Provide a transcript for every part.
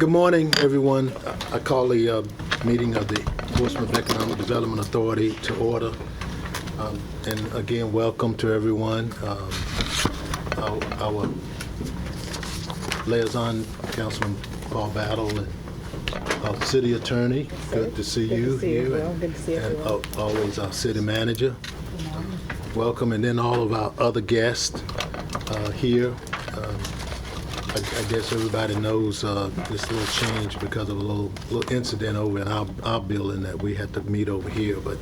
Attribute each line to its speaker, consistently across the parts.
Speaker 1: Good morning, everyone. I call the meeting of the Portsmouth Economic Development Authority to order. And again, welcome to everyone. Our liaison, Councilman Paul Battle, and our city attorney. Good to see you here.
Speaker 2: Good to see everyone.
Speaker 1: And always our city manager. Welcome, and then all of our other guests here. I guess everybody knows this little change because of a little incident over in our building that we had to meet over here, but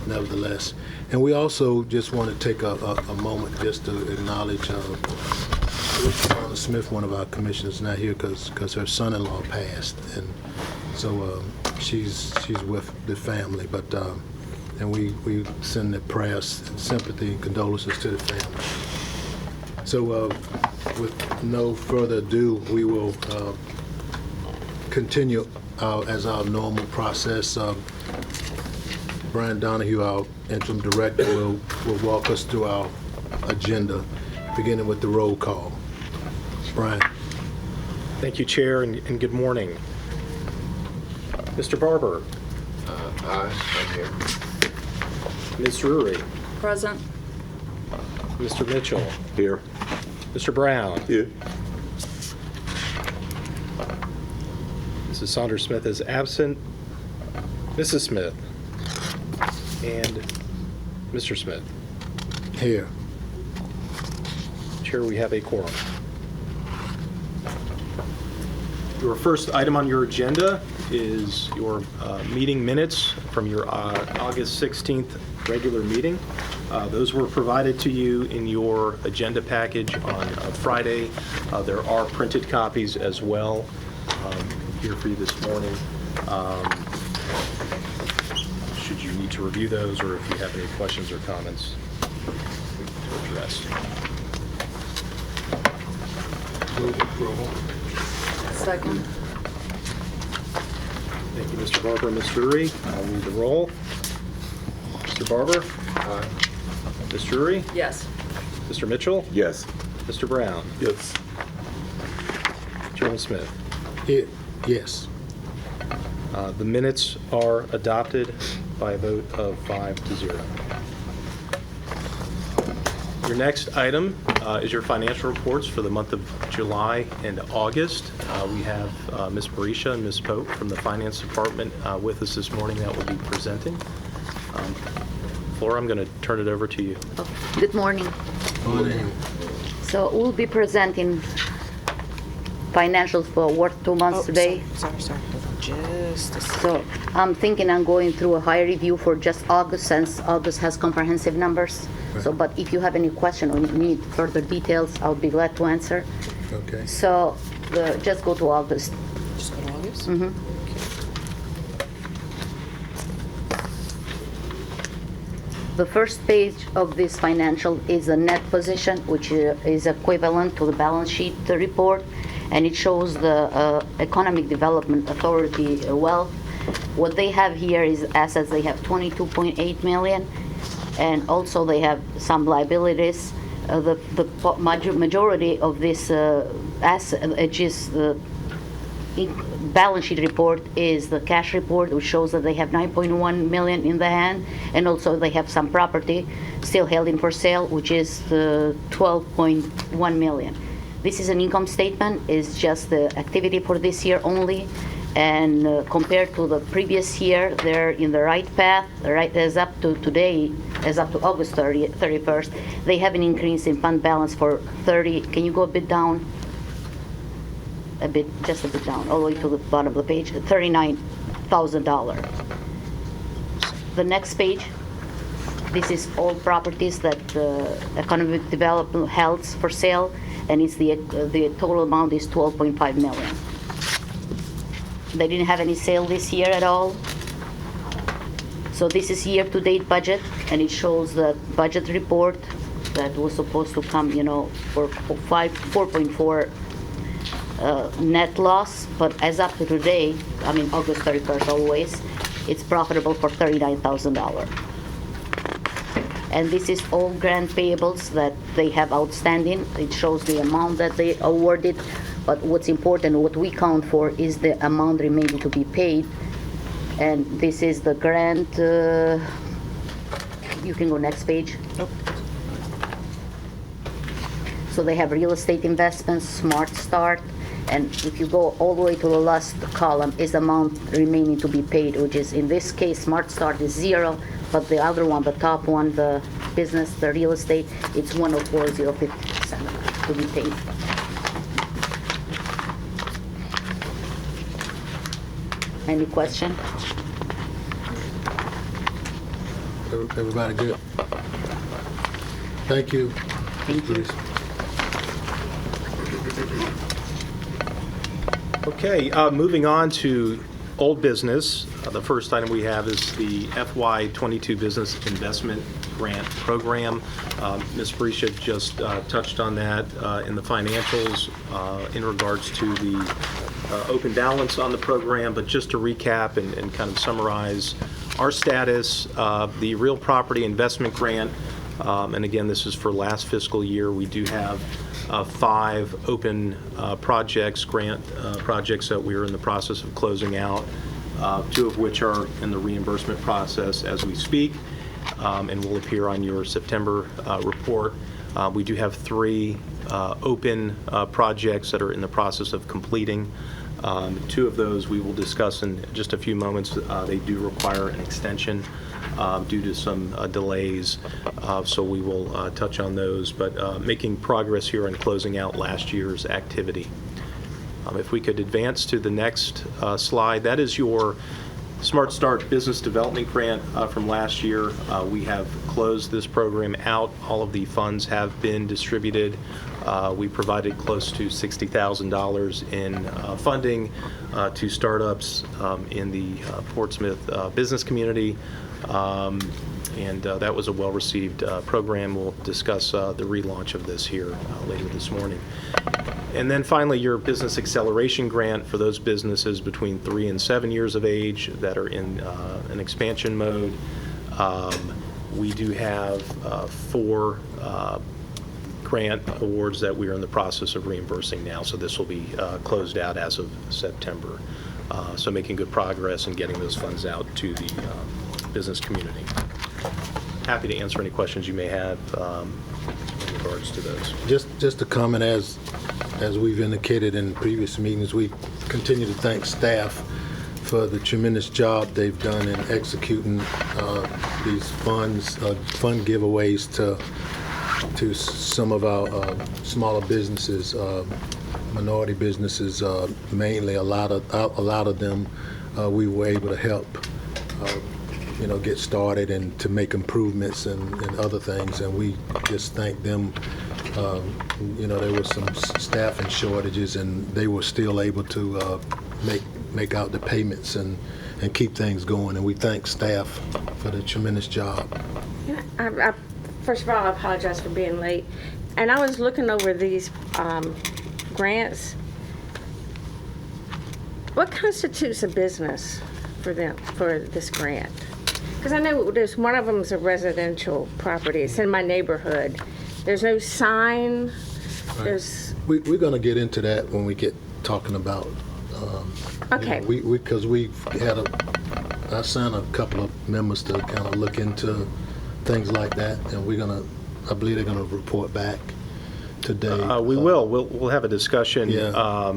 Speaker 1: nevertheless. And we also just want to take a moment just to acknowledge Donna Smith, one of our commissioners, not here because her son-in-law passed, and so she's with the family, but and we send the prayers and sympathy and condolences to the family. So with no further ado, we will continue as our normal process. Brian Donahue, our interim director, will walk us through our agenda, beginning with the roll call. Brian.
Speaker 3: Thank you, Chair, and good morning. Mr. Barber.
Speaker 4: Aye, I'm here.
Speaker 3: Ms. Drury.
Speaker 2: Present.
Speaker 3: Mr. Mitchell.
Speaker 4: Here.
Speaker 3: Mr. Brown.
Speaker 4: Here.
Speaker 3: Mrs. Saunders-Smith is absent. Mrs. Smith. And Mr. Smith.
Speaker 1: Here.
Speaker 3: Chair, we have a quorum. Your first item on your agenda is your meeting minutes from your August 16th regular meeting. Those were provided to you in your agenda package on Friday. There are printed copies as well here for you this morning. Should you need to review those, or if you have any questions or comments to address.
Speaker 2: Second.
Speaker 3: Thank you, Mr. Barber and Ms. Drury. I'll read the roll. Mr. Barber?
Speaker 4: Aye.
Speaker 3: Ms. Drury?
Speaker 2: Yes.
Speaker 3: Mr. Mitchell?
Speaker 4: Yes.
Speaker 3: Mr. Brown?
Speaker 4: Yes.
Speaker 3: Chairman Smith?
Speaker 1: Here. Yes.
Speaker 3: The minutes are adopted by a vote of 5-0. Your next item is your financial reports for the month of July and August. We have Ms. Marisha and Ms. Pope from the Finance Department with us this morning that will be presenting. Flora, I'm going to turn it over to you.
Speaker 5: Good morning.
Speaker 1: Morning.
Speaker 5: So we'll be presenting financials for work 2 months today.
Speaker 2: Sorry. Just a second.
Speaker 5: So I'm thinking I'm going through a high review for just August, since August has comprehensive numbers. So, but if you have any question or need further details, I'll be glad to answer.
Speaker 1: Okay.
Speaker 5: So just go to August.
Speaker 2: Just go to August?
Speaker 5: Mhm. The first page of this financial is a net position, which is equivalent to the balance sheet report, and it shows the Economic Development Authority wealth. What they have here is assets. They have 22.8 million, and also they have some liabilities. The majority of this asset, which is the balance sheet report, is the cash report, which shows that they have 9.1 million in the hand, and also they have some property still held in for sale, which is 12.1 million. This is an income statement. It's just the activity for this year only, and compared to the previous year, they're in the right path. Right, as up to today, as up to August 31st, they have an increase in fund balance for 30. Can you go a bit down? Just a bit down, all the way to the bottom of the page, $39,000. The next page, this is all properties that Economic Development held for sale, and it's the total amount is 12.5 million. They didn't have any sale this year at all. So this is year-to-date budget, and it shows the budget report that was supposed to come, for 4.4 net loss, but as up to today, August 31st always, it's profitable for $39,000. And this is all grant payables that they have outstanding. It shows the amount that they awarded But what's important, what we count for, is the amount remaining to be paid. And this is the grant. You can go next page. So they have real estate investments, Smart Start, and if you go all the way to the last column is the amount remaining to be paid, which is, in this case, Smart Start is 0, but the other one, the top one, the business, the real estate, it's 104,057 to be paid. Any question?
Speaker 1: Everybody good? Thank you.
Speaker 5: Thank you.
Speaker 1: Please.
Speaker 3: Okay, moving on to old business. The first item we have is the FY22 Business Investment Grant Program. Ms. Brescia just touched on that in the financials in regards to the open balance on the program, but just to recap and kind of summarize our status, the real property investment grant, and again, this is for last fiscal year. We do have 5 open grant projects that we're in the process of closing out, 2 of which are in the reimbursement process as we speak, and will appear on your September report. We do have 3 open projects that are in the process of completing. 2 of those we will discuss in just a few moments. They do require an extension due to some delays, so we will touch on those, but making progress here on closing out last year's activity. If we could advance to the next slide, that is your Smart Start Business Development Grant from last year. We have closed this program out. All of the funds have been distributed. We provided close to $60,000 in funding to startups in the Portsmouth business community. And that was a well-received program. We'll discuss the relaunch of this here later this morning. And then finally, your Business Acceleration Grant for those businesses between 3 and 7 years of age that are in an expansion mode. We do have 4 grant awards that we are in the process of reimbursing now, so this will be closed out as of September. So making good progress in getting those funds out to the business community. Happy to answer any questions you may have in regards to those.
Speaker 1: Just to comment, as we've indicated in previous meetings, we continue to thank staff for the tremendous job they've done in executing these fund giveaways to some of our smaller businesses, minority businesses, mainly. A lot of them we were able to help get started and to make improvements and other things, and we just thank them. There was some staffing shortages, and they were still able to make out the payments and keep things going, and we thank staff for the tremendous job.
Speaker 6: First of all, I apologize for being late, and I was looking over these grants. What constitutes a business for them, for this grant? Because I know there's one of them is a residential property. It's in my neighborhood. There's no sign.
Speaker 1: Right.
Speaker 6: There's.
Speaker 1: We're going to get into that when we get talking about.
Speaker 6: Okay.
Speaker 1: Because we've had I sent a couple of members to kind of look into things like that, and I believe they're gonna report back today.
Speaker 3: We will. We'll have a discussion.
Speaker 1: Yeah.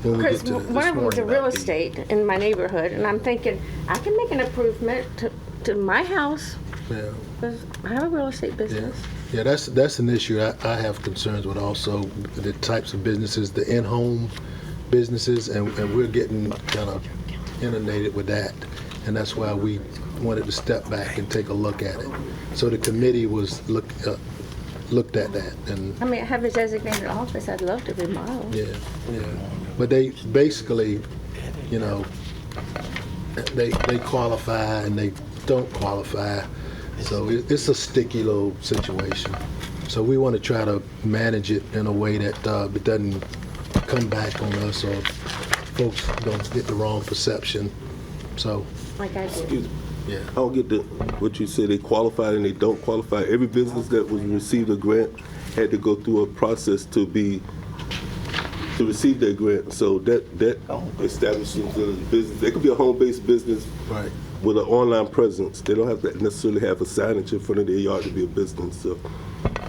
Speaker 1: When we
Speaker 6: Because
Speaker 1: get to this.
Speaker 6: one of them's a
Speaker 3: morning
Speaker 6: real
Speaker 3: about the-
Speaker 6: estate in my neighborhood, and I'm thinking I can make an improvement to my house.
Speaker 1: Yeah.
Speaker 6: 'Cause I have a real estate
Speaker 1: Yeah,
Speaker 6: business.
Speaker 1: yeah, that's an issue I have concerns with also, the types of businesses, the in-home businesses, and we're getting kind of inundated with that, and that's why we wanted to step back and take a look at it. So the committee was looked at that, and
Speaker 6: I mean, I have a designated office. I'd love to remodel.
Speaker 1: yeah, but they basically, they qualify and they don't qualify. So it's a sticky little situation. So we want to try to manage it in a way that it doesn't come back on us or folks don't get the wrong perception. So,
Speaker 6: Like I did.
Speaker 7: Excuse me.
Speaker 1: yeah.
Speaker 7: I don't get what you said, they qualified and they don't qualify. Every business that was received a grant had to go through a process to be to receive that grant. So that establishes the business. It could be a home-based business
Speaker 1: Right.
Speaker 7: with an online presence. They don't have to necessarily have a signage in front of their yard to be a business. So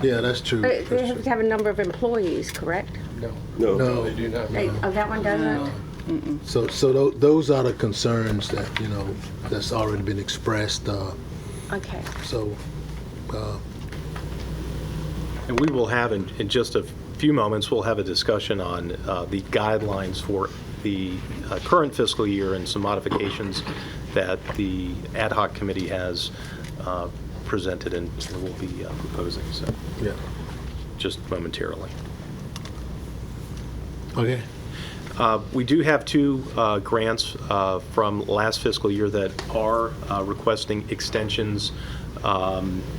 Speaker 1: Yeah, that's true.
Speaker 6: They have to have a number of employees, correct?
Speaker 7: no.
Speaker 1: No.
Speaker 4: They do not.
Speaker 6: Oh, that one doesn't?
Speaker 1: So those are the concerns that, that's already been expressed.
Speaker 6: Okay.
Speaker 1: So,
Speaker 3: And we will have, in just a few moments, we'll have a discussion on the guidelines for the current fiscal year and some modifications that the ad hoc committee has presented and will be proposing, so
Speaker 1: yeah.
Speaker 3: just momentarily.
Speaker 1: Okay.
Speaker 3: We do have two grants from last fiscal year that are requesting extensions.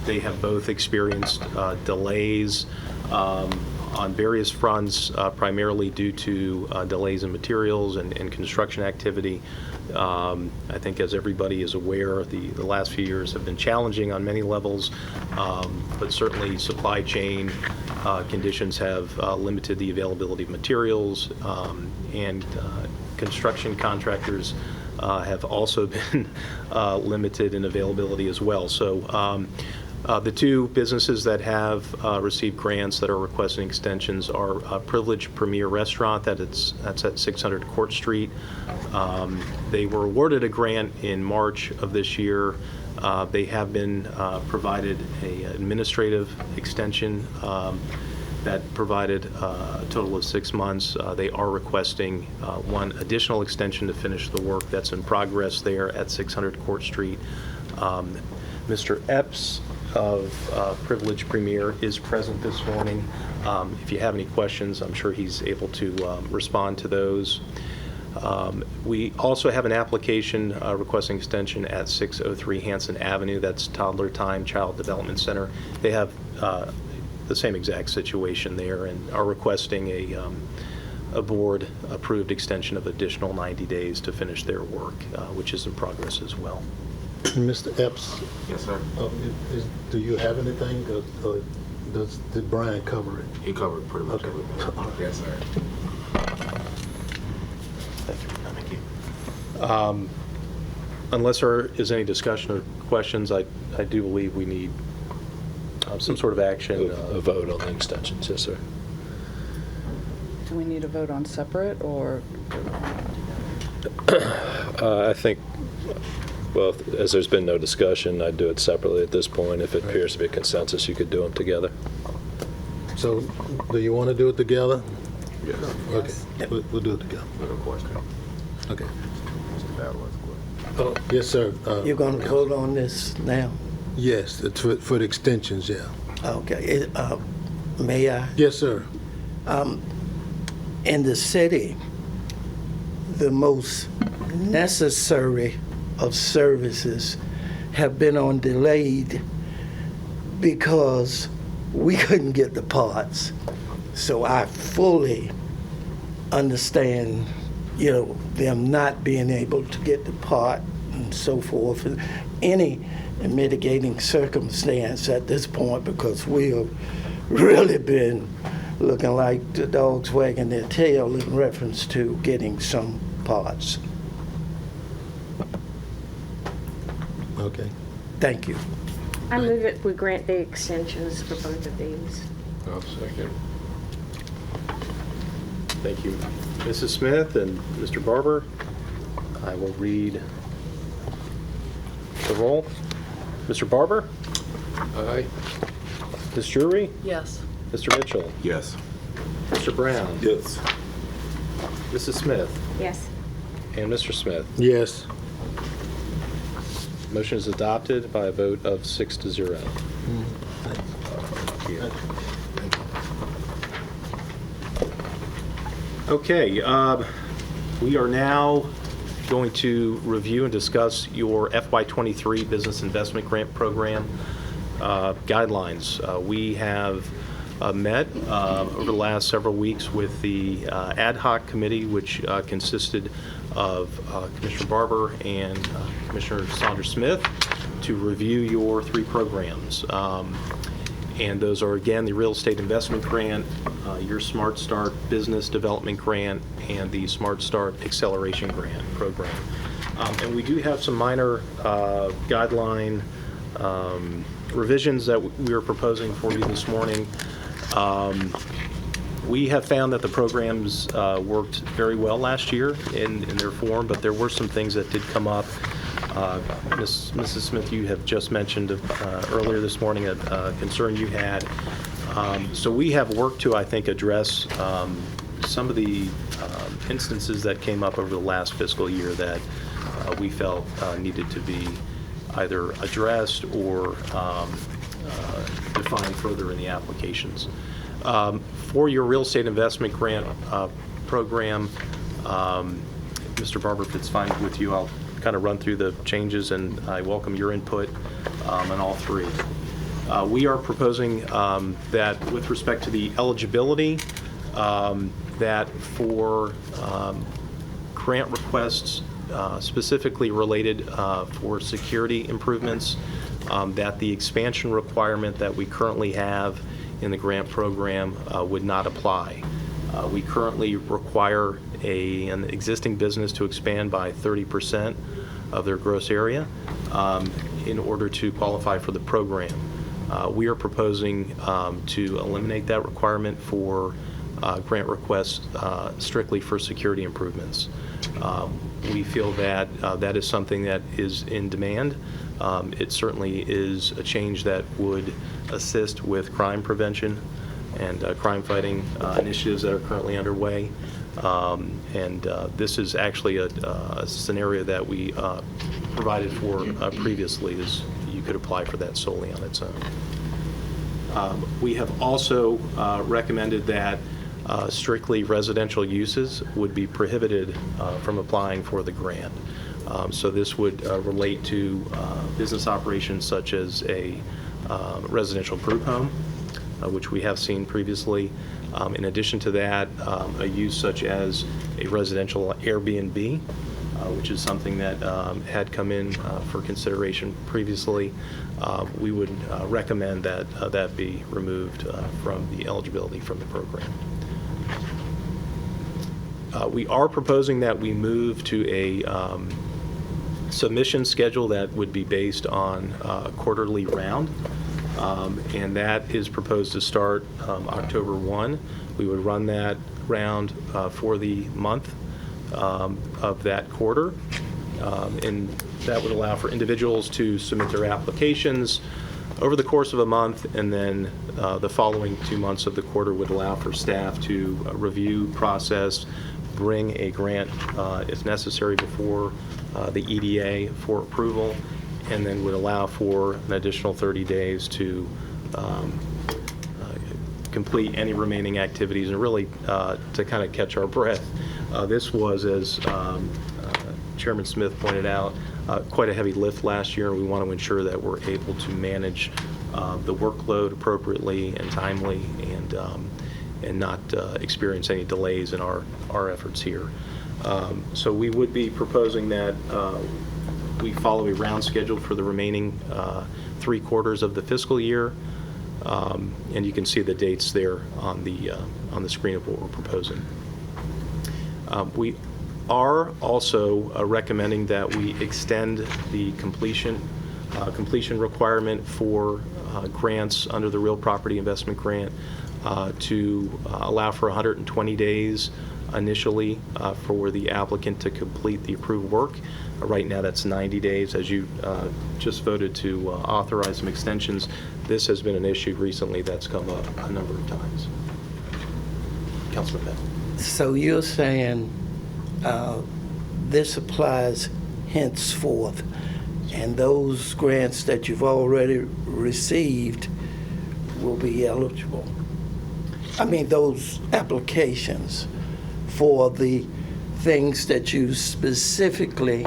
Speaker 3: They have both experienced delays on various fronts, primarily due to delays in materials and construction activity. I think, as everybody is aware, the last few years have been challenging on many levels, but certainly supply chain conditions have limited the availability of materials, and construction contractors have also been limited in availability as well. So the two businesses that have received grants that are requesting extensions are Privilege Premier Restaurant, that's at 600 Court Street. They were awarded a grant in March of this year. They have been provided an administrative extension that provided a total of 6 months. They are requesting one additional extension to finish the work that's in progress there at 600 Court Street. Mr. Epps of Privilege Premier is present this morning. If you have any questions, I'm sure he's able to respond to those. We also have an application requesting extension at 603 Hanson Avenue. That's Toddler Time Child Development Center. They have the same exact situation there and are requesting a board-approved extension of additional 90 days to finish their work, which is in progress as well.
Speaker 1: Mr. Epps,
Speaker 4: Yes, sir.
Speaker 1: do you have anything, or did Brian cover it?
Speaker 4: He covered pretty much
Speaker 1: Okay.
Speaker 4: everything. Yes, sir.
Speaker 3: Thank you. Unless there is any discussion or questions, I do believe we need some sort of action.
Speaker 8: A vote on the extensions, yes, sir.
Speaker 2: Do we need a vote on separate, or?
Speaker 8: I think, well, as there's been no discussion, I'd do it separately at this point. If it appears to be a consensus, you could do them together.
Speaker 1: So, do you want to do it together?
Speaker 4: Yes.
Speaker 1: Okay, we'll do it together.
Speaker 4: Of course.
Speaker 1: Okay.
Speaker 4: That was good.
Speaker 1: Oh, yes, sir.
Speaker 9: You're going to vote on this now?
Speaker 1: Yes, for the extensions, yeah.
Speaker 9: Okay. May I?
Speaker 1: Yes, sir.
Speaker 9: In the city, the most necessary of services have been on delayed because we couldn't get the parts. So I fully understand, them not being able to get the part and so forth. Any mitigating circumstance at this point, because we have really been looking like the dogs wagging their tail in reference to getting some parts.
Speaker 1: Okay.
Speaker 9: Thank you.
Speaker 6: I move that we grant the extensions for both of these.
Speaker 4: I'll second.
Speaker 3: Thank you, Mrs. Smith and Mr. Barber. I will read the roll. Mr. Barber?
Speaker 4: Aye.
Speaker 3: Ms. Drury?
Speaker 2: Yes.
Speaker 3: Mr. Mitchell?
Speaker 4: Yes.
Speaker 3: Mr. Brown?
Speaker 7: Yes.
Speaker 3: Mrs. Smith?
Speaker 6: Yes.
Speaker 3: And Mr. Smith?
Speaker 1: Yes.
Speaker 3: Motion is adopted by a vote of 6-0. Okay, we are now going to review and discuss your FY23 Business Investment Grant Program guidelines. We have met over the last several weeks with the ad hoc committee, which consisted of Commissioner Barber and Commissioner Saunders Smith, to review your three programs. And those are, again, the Real Estate Investment Grant, your Smart Start Business Development Grant, and the Smart Start Acceleration Grant program. And we do have some minor guideline revisions that we are proposing for you this morning. We have found that the programs worked very well last year in their form, but there were some things that did come up. Mrs. Smith, you have just mentioned earlier this morning a concern you had. So we have worked to, I think, address some of the instances that came up over the last fiscal year that we felt needed to be either addressed or defined further in the applications. For your real estate investment grant program, Mr. Barber, if it's fine with you, I'll kind of run through the changes, and I welcome your input on all three. We are proposing that with respect to the eligibility, that for grant requests specifically related for security improvements, that the expansion requirement that we currently have in the grant program would not apply. We currently require an existing business to expand by 30% of their gross area in order to qualify for the program. We are proposing to eliminate that requirement for grant requests strictly for security improvements. We feel that that is something that is in demand. It certainly is a change that would assist with crime prevention and crime fighting initiatives that are currently underway. And this is actually a scenario that we provided for previously, is you could apply for that solely on its own. We have also recommended that strictly residential uses would be prohibited from applying for the grant. So this would relate to business operations such as a residential group home, which we have seen previously. In addition to that, a use such as a residential Airbnb, which is something that had come in for consideration previously. We would recommend that that be removed from the eligibility from the program. We are proposing that we move to a submission schedule that would be based on a quarterly round, and that is proposed to start October 1. We would run that round for the month of that quarter, and that would allow for individuals to submit their applications over the course of a month, and then the following 2 months of the quarter would allow for staff to review, process, bring a grant, if necessary, before the EDA for approval, and then would allow for an additional 30 days to complete any remaining activities, and really to kind of catch our breath. This was, as Chairman Smith pointed out, quite a heavy lift last year, and we want to ensure that we're able to manage the workload appropriately and timely, and not experience any delays in our efforts here. So we would be proposing that we follow a round schedule for the remaining 3 quarters of the fiscal year, and you can see the dates there on the screen of what we're proposing. We are also recommending that we extend the completion requirement for grants under the Real Property Investment Grant to allow for 120 days initially for the applicant to complete the approved work. Right now that's 90 days. As you just voted to authorize some extensions, this has been an issue recently that's come up a number of times. Councilman Bell.
Speaker 9: So you're saying this applies henceforth, and those grants that you've already received will be eligible? I mean, those applications for the things that you specifically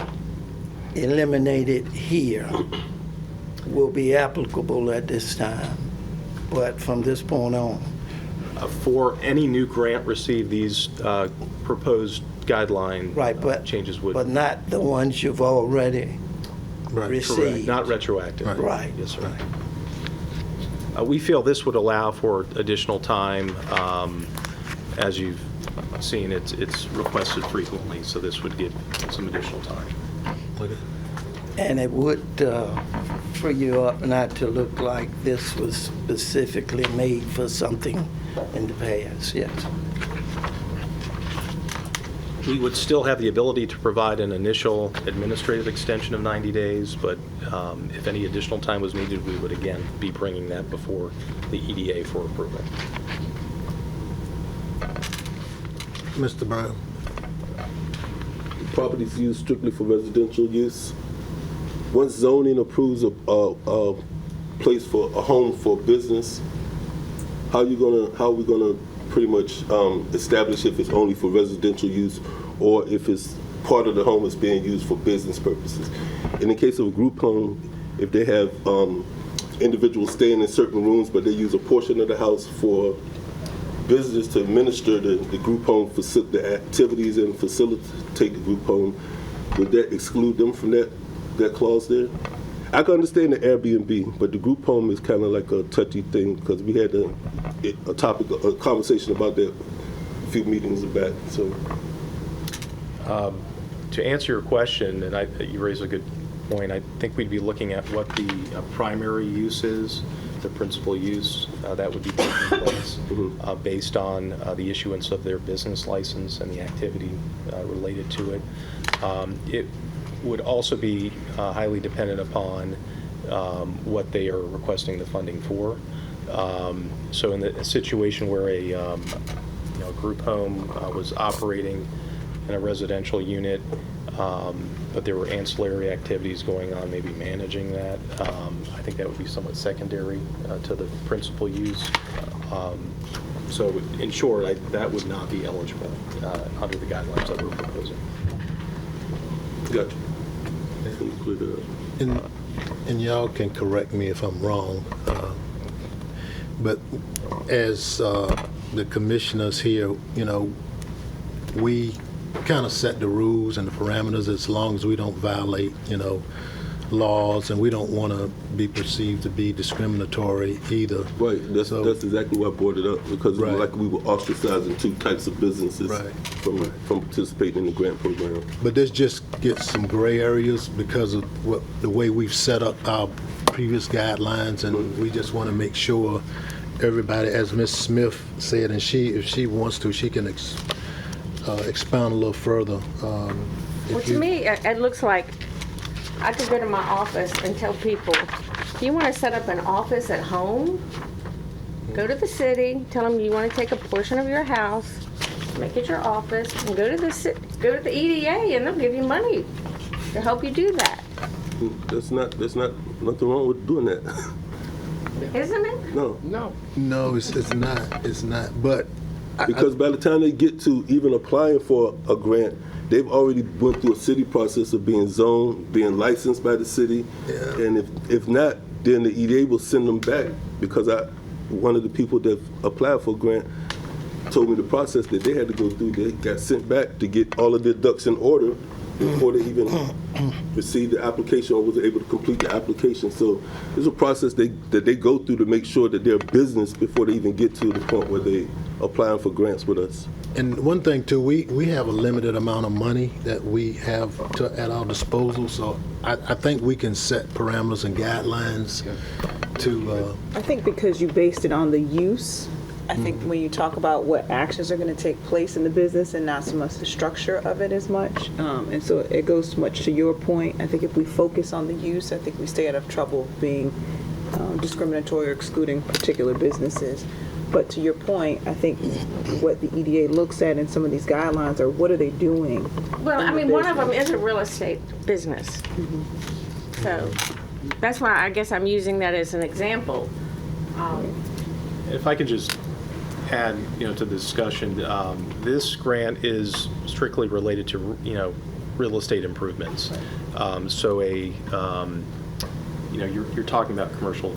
Speaker 9: eliminated here will be applicable at this time, but from this point on?
Speaker 3: For any new grant received, these proposed guideline changes would...
Speaker 9: But not the ones you've already received?
Speaker 3: Correct. Not retroactive.
Speaker 9: Right.
Speaker 3: Yes, sir.
Speaker 9: Right.
Speaker 3: We feel this would allow for additional time. As you've seen, it's requested frequently, so this would give some additional time.
Speaker 9: And it would free you up not to look like this was specifically made for something in the past, yes.
Speaker 3: We would still have the ability to provide an initial administrative extension of 90 days, but if any additional time was needed, we would again be bringing that before the EDA for approval.
Speaker 1: Mr. Brown?
Speaker 7: Properties used strictly for residential use. Once zoning approves a place for a home for business, how are we gonna pretty much establish if it's only for residential use or if it's part of the home is being used for business purposes? In the case of a group home, if they have individuals staying in certain rooms, but they use a portion of the house for business to administer the group home, the activities and facilitate the group home, would that exclude them from that clause there? I can understand the Airbnb, but the group home is kind of like a touchy thing because we had a conversation about that a few meetings back. So,
Speaker 3: to answer your question, and you raise a good point, I think we'd be looking at what the primary use is, the principal use that would be taking place based on the issuance of their business license and the activity related to it. It would also be highly dependent upon what they are requesting the funding for. So in a situation where a group home was operating in a residential unit, but there were ancillary activities going on, maybe managing that, I think that would be somewhat secondary to the principal use. So in short, that would not be eligible under the guidelines that we're proposing.
Speaker 7: gotcha.
Speaker 1: And y'all can correct me if I'm wrong, but as the commissioners here, we kind of set the rules and the parameters as long as we don't violate, laws, and we don't want to be perceived to be discriminatory either.
Speaker 7: Right, that's exactly why I brought it up, because it was like we were ostracizing two types of businesses from participating in the grant program.
Speaker 1: But this just gets some gray areas because of the way we've set up our previous guidelines, and we just want to make sure everybody, as Ms. Smith said, and if she wants to, she can expound a little further.
Speaker 6: Well, to me, it looks like I could go to my office and tell people, if you want to set up an office at home, go to the city, tell them you want to take a portion of your house, make it your office, and go to the EDA, and they'll give you money to help you do that.
Speaker 7: There's nothing wrong with doing that.
Speaker 6: Isn't it?
Speaker 1: No, it's not. It's not. But
Speaker 7: because by the time they get to even applying for a grant, they've already went through a city process of being zoned, being licensed by the city, and if not, then the EDA will send them back. Because one of the people that applied for a grant told me the process that they had to go through. They got sent back to get all of their ducks in order before they even received the application or was able to complete the application. So there's a process that they go through to make sure that they're a business before they even get to the point where they applying for grants with us.
Speaker 1: And one thing too, we have a limited amount of money that we have at our disposal, so I think we can set parameters and guidelines to.
Speaker 2: I think because you based it on the use, I think when you talk about what actions are going to take place in the business and not so much the structure of it as much, and so it goes much to your point. I think if we focus on the use, I think we stay out of trouble being discriminatory or excluding particular businesses. But to your point, I think what the EDA looks at in some of these guidelines are what are they doing?
Speaker 6: Well, I mean, one of them is a real estate business. So that's why I guess I'm using that as an example.
Speaker 3: If I could just add, to the discussion, this grant is strictly related to, real estate improvements. So you're talking about commercial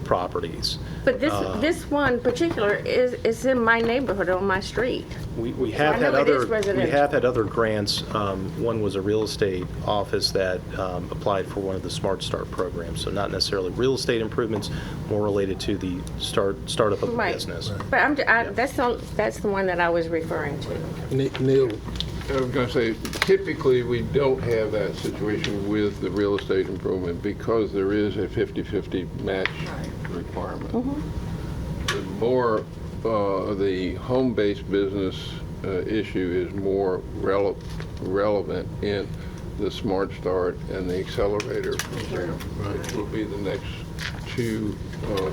Speaker 3: properties.
Speaker 6: But this one particular is in my neighborhood, on my street.
Speaker 3: We have
Speaker 6: I know
Speaker 3: had
Speaker 6: it is
Speaker 3: other, we
Speaker 6: residential.
Speaker 3: have had other grants. One was a real estate office that applied for one of the Smart Start programs. So not necessarily real estate improvements, more related to the startup of a
Speaker 6: Right.
Speaker 3: business.
Speaker 6: But that's the one that I was referring to.
Speaker 1: Neil,
Speaker 4: I was going to say, typically, we don't have that situation with the real estate improvement because there is a 50-50 match requirement. The more, the home-based business issue is more relevant in the Smart Start and the Accelerator program, which will be the next two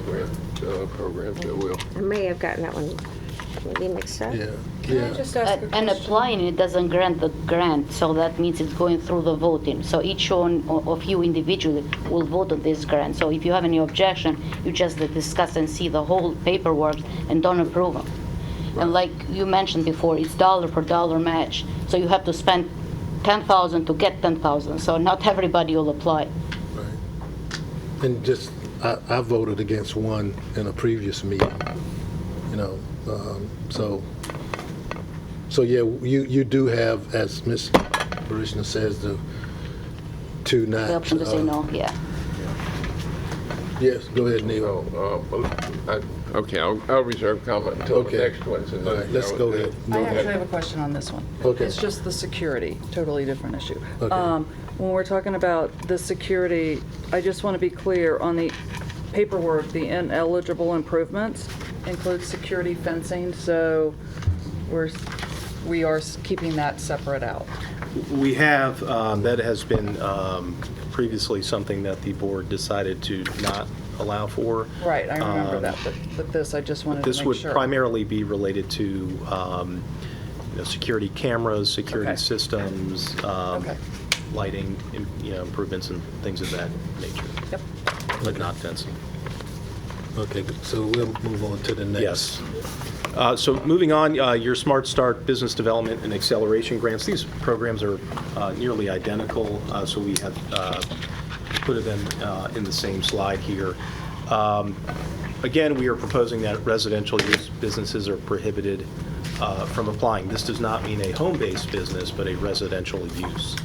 Speaker 4: grant programs that will.
Speaker 6: I may have gotten that one maybe mixed up.
Speaker 1: yeah,
Speaker 2: Can I
Speaker 1: yeah.
Speaker 2: just ask a question?
Speaker 5: And applying, it doesn't grant the grant, so that means it's going through the voting. So each one of you individually will vote on this grant. So if you have any objection, you just discuss and see the whole paperwork and don't approve them. And like you mentioned before, it's dollar per dollar match. So you have to spend $10,000 to get $10,000. So not everybody will apply.
Speaker 1: Right. And just, I voted against one in a previous meeting, you know, so yeah, you do have, as Ms. Parishna says, the two not.
Speaker 5: The option to say no, yeah.
Speaker 1: Yes, go ahead, Neil.
Speaker 4: Okay, I'll reserve comment until
Speaker 1: Okay.
Speaker 4: the next one.
Speaker 1: All right, let's go ahead.
Speaker 10: I actually have a question on this one.
Speaker 1: Okay.
Speaker 10: It's just the security, totally different issue.
Speaker 1: Okay.
Speaker 10: When we're talking about the security, I just want to be clear on the paperwork, the ineligible improvements include security fencing, so we are keeping that separate out.
Speaker 3: We have, that has been previously something that the board decided to not allow for.
Speaker 10: Right, I remember that, but this, I just wanted to make
Speaker 3: This
Speaker 10: sure.
Speaker 3: would primarily be related to security cameras, security
Speaker 10: Okay.
Speaker 3: systems,
Speaker 10: Okay.
Speaker 3: lighting, improvements and things of that nature.
Speaker 10: Yep.
Speaker 3: But not fencing.
Speaker 1: Okay, so we'll move on to the next.
Speaker 3: Yes. So moving on, your Smart Start Business Development and Acceleration Grants, these programs are nearly identical, so we have put them in the same slide here. Again, we are proposing that residential use businesses are prohibited from applying. This does not mean a home-based business, but a residential use.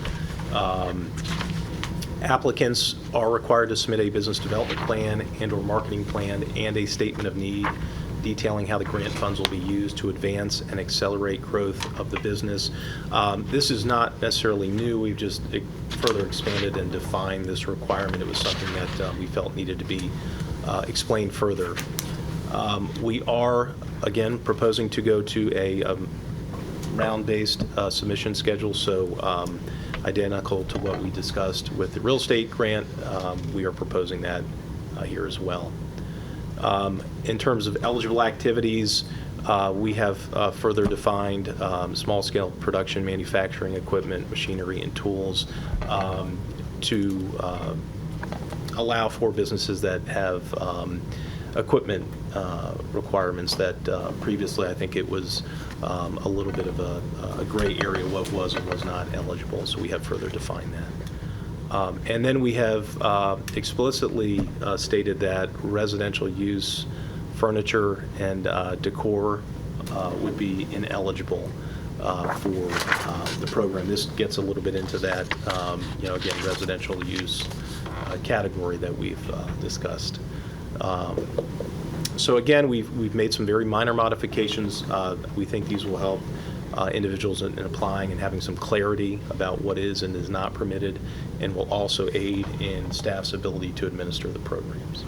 Speaker 3: Applicants are required to submit a business development plan and/or marketing plan and a statement of need detailing how the grant funds will be used to advance and accelerate growth of the business. This is not necessarily new. We've just further expanded and defined this requirement. It was something that we felt needed to be explained further. We are, again, proposing to go to a round-based submission schedule, so identical to what we discussed with the real estate grant. We are proposing that here as well. In terms of eligible activities, we have further defined small-scale production, manufacturing equipment, machinery, and tools to allow for businesses that have equipment requirements that previously I think it was a little bit of a gray area what was and was not eligible, so we have further defined that. And then we have explicitly stated that residential use, furniture, and decor would be ineligible for the program. This gets a little bit into that, again, residential use category that we've discussed. So again, we've made some very minor modifications. We think these will help individuals in applying and having some clarity about what is and is not permitted, and will also aid in staff's ability to administer the programs.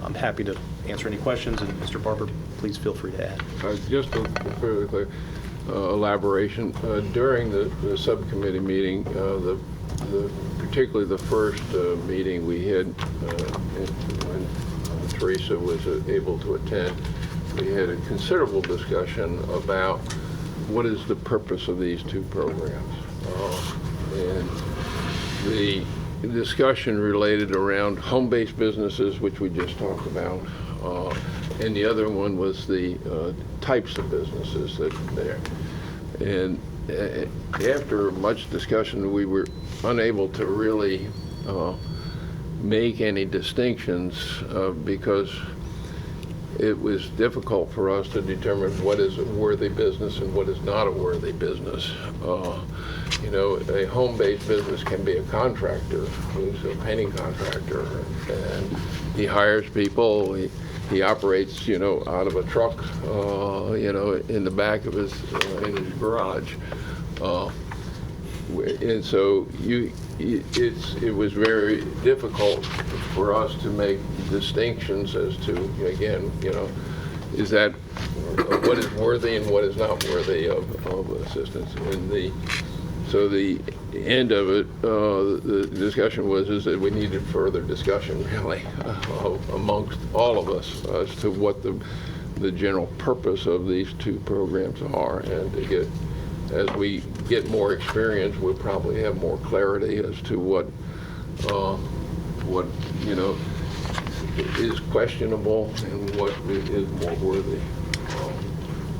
Speaker 3: I'm happy to answer any questions, and Mr. Barber, please feel free to add.
Speaker 4: Just a fairly quick elaboration. During the subcommittee meeting, particularly the first meeting we had when Teresa was able to attend, we had a considerable discussion about what is the purpose of these two programs. And the discussion related around home-based businesses, which we just talked about, and the other one was the types of businesses that are there. And after much discussion, we were unable to really make any distinctions because it was difficult for us to determine what is a worthy business and what is not a worthy business. You know, a home-based business can be a contractor who's a painting contractor, and he hires people. He operates, you know, out of a truck, you know, in the back of his in his garage, and so it was very difficult for us to make distinctions as to, again, you know, is that what is worthy and what is not worthy of assistance. And so the end of it, the discussion is that we needed further discussion, really, amongst all of us as to what the general purpose of these two programs are, and to get, as we get more experience, we'll probably have more clarity as to what you know is questionable and what is more worthy.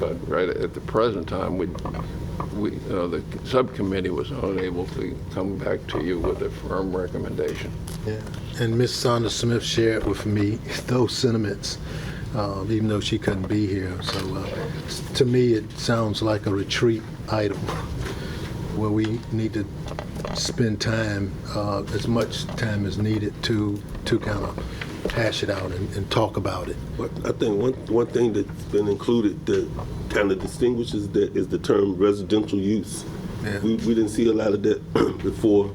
Speaker 4: But right at the present time, the subcommittee was unable to come back to you with a firm recommendation.
Speaker 1: Yeah, and Ms. Saunders Smith shared with me those sentiments, even though she couldn't be here. So to me, it sounds like a retreat item where we need to spend time, as much time as needed to kind of hash it out and talk about it.
Speaker 7: But I think one thing that's been included that kind of distinguishes that is the term residential use.
Speaker 1: Yeah.
Speaker 7: We didn't see a lot of that before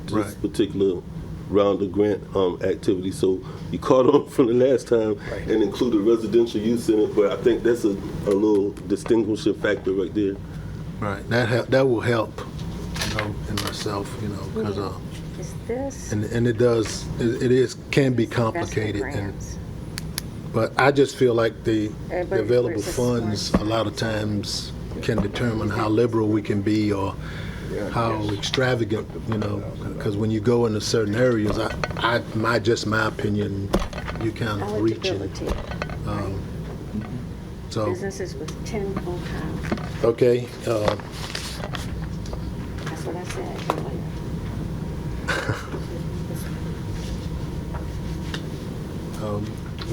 Speaker 7: this
Speaker 1: Right.
Speaker 7: particular round of grant activity. So you caught on from the last time and included residential use in it, but I think that's a little distinguishing factor right there.
Speaker 1: Right. That will help, you know, and myself, you know, because
Speaker 6: Is this?
Speaker 1: and it can be complicated, but I just feel like the available funds a lot of times can determine how liberal we can be or how extravagant, you know, because when you go into certain areas, my opinion, you kind of reach it.
Speaker 6: Eligibility.
Speaker 1: So,
Speaker 6: Businesses with 10 full-time.
Speaker 1: okay,
Speaker 6: That's what I said earlier.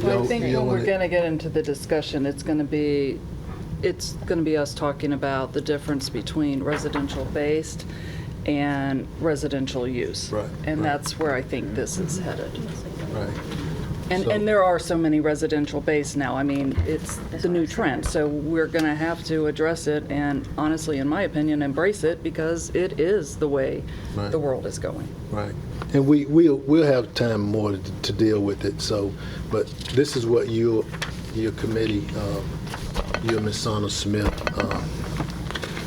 Speaker 10: Well, I think when we're going to get into the discussion, it's going to be us talking about the difference between residential-based and residential use.
Speaker 1: Right,
Speaker 10: And
Speaker 1: right.
Speaker 10: that's where I think this is headed.
Speaker 1: right.
Speaker 10: And there are so many residential-based now. I mean, it's the new trend, so we're going to have to address it and honestly, in my opinion, embrace it because it is the way
Speaker 1: Right.
Speaker 10: the world is going.
Speaker 1: Right, and we'll have time more to deal with it. So, but this is what your committee, you and Ms. Saunders Smith,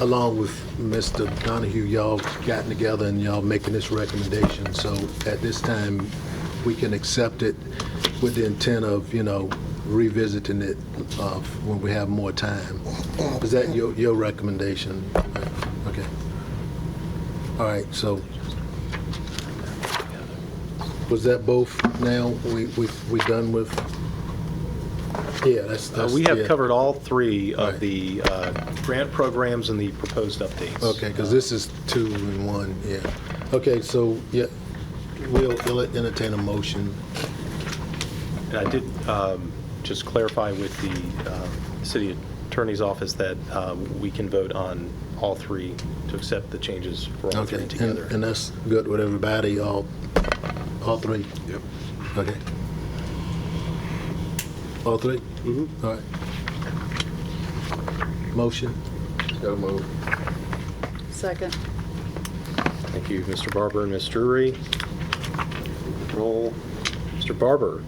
Speaker 1: along with Mr. Donahue, y'all gotten together and y'all making this recommendation. So at this time, we can accept it with the intent of, you know, revisiting it when we have more time. Is that your recommendation? Okay. All right, so was that both now? We done with? Yeah, that's
Speaker 3: We have
Speaker 1: yeah.
Speaker 3: covered all three of
Speaker 1: Right.
Speaker 3: the grant programs and the proposed updates.
Speaker 1: Okay, because this is 2 in 1, yeah. Okay, so, yeah, we'll entertain a motion.
Speaker 3: And I did just clarify with the city attorney's office that we can vote on all three to accept the changes for all
Speaker 1: Okay,
Speaker 3: three together.
Speaker 1: and that's good with everybody, all three?
Speaker 7: Yep.
Speaker 1: Okay. All three?
Speaker 7: Mm-hmm.
Speaker 1: All right. Motion?
Speaker 4: So move.
Speaker 10: Second.
Speaker 3: Thank you, Mr. Barber and Ms. Drury. Roll. Mr. Barber.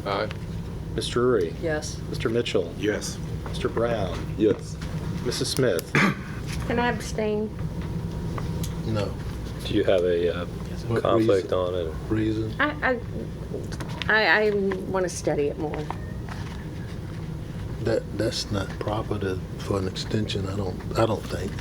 Speaker 4: Aye.
Speaker 3: Ms. Drury.
Speaker 10: Yes.
Speaker 3: Mr. Mitchell.
Speaker 7: Yes.
Speaker 3: Mr. Brown.
Speaker 7: Yes.
Speaker 3: Mrs. Smith.
Speaker 6: Can I abstain?
Speaker 1: No.
Speaker 8: Do you have a
Speaker 1: What
Speaker 8: conflict
Speaker 1: reason?
Speaker 8: on it?
Speaker 1: Reason?
Speaker 6: I want to study it more.
Speaker 1: That's not proper for an extension, I don't think,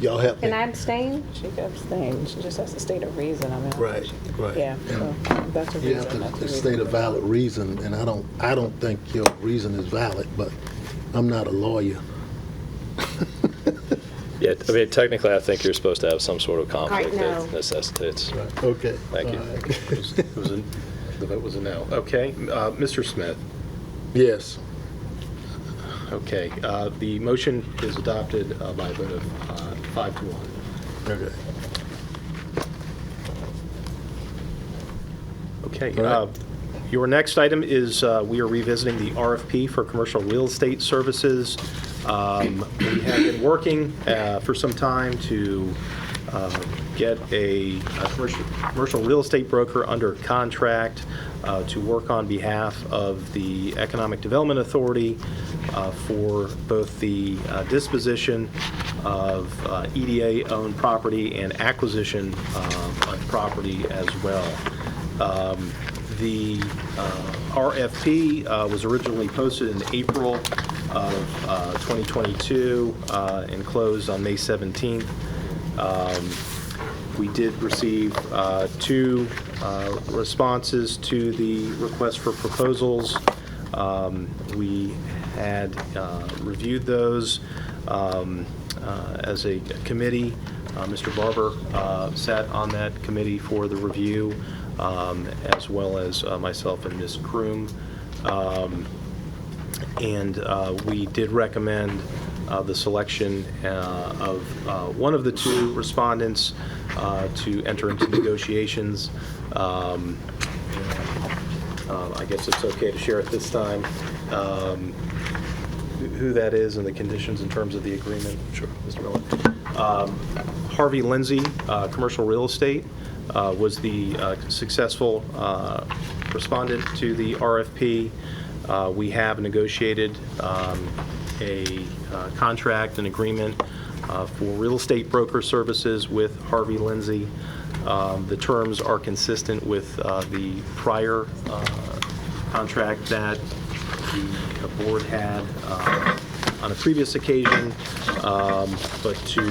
Speaker 1: y'all help me.
Speaker 6: Can I abstain?
Speaker 2: She can abstain. She just has to state a reason. I mean,
Speaker 1: Right, right.
Speaker 2: Yeah, so that's a
Speaker 1: You have
Speaker 2: reason. that's a
Speaker 1: to state a
Speaker 2: reason.
Speaker 1: valid reason, and I don't think your reason is valid, but I'm not a lawyer.
Speaker 8: Yeah, I mean, technically, I think you're supposed to have some sort of conflict
Speaker 6: know.
Speaker 8: that necessitates.
Speaker 1: Okay.
Speaker 8: Thank you.
Speaker 1: All right.
Speaker 3: The vote was a no. Okay, Mr. Smith.
Speaker 1: Yes.
Speaker 3: Okay, the motion is adopted by a vote of 5-1.
Speaker 1: Okay.
Speaker 3: Okay,
Speaker 1: All right.
Speaker 3: your next item is we are revisiting the RFP for commercial real estate services. We have been working for some time to get a commercial real estate broker under contract to work on behalf of the Economic Development Authority for both the disposition of EDA-owned property and acquisition of property as well. The RFP was originally posted in April of 2022 and closed on May 17th. We did receive 2 responses to the request for proposals. We had reviewed those as a committee. Mr. Barber sat on that committee for the review, as well as myself and Ms. Kroom. And we did recommend the selection of one of the 2 respondents to enter into negotiations. I guess it's okay to share at this time who that is and the conditions in terms of the agreement. Sure, Mr. Miller. Harvey Lindsay, Commercial Real Estate, was the successful respondent to the RFP. We have negotiated a contract and agreement for real estate broker services with Harvey Lindsay. The terms are consistent with the prior contract that the board had on a previous occasion. But to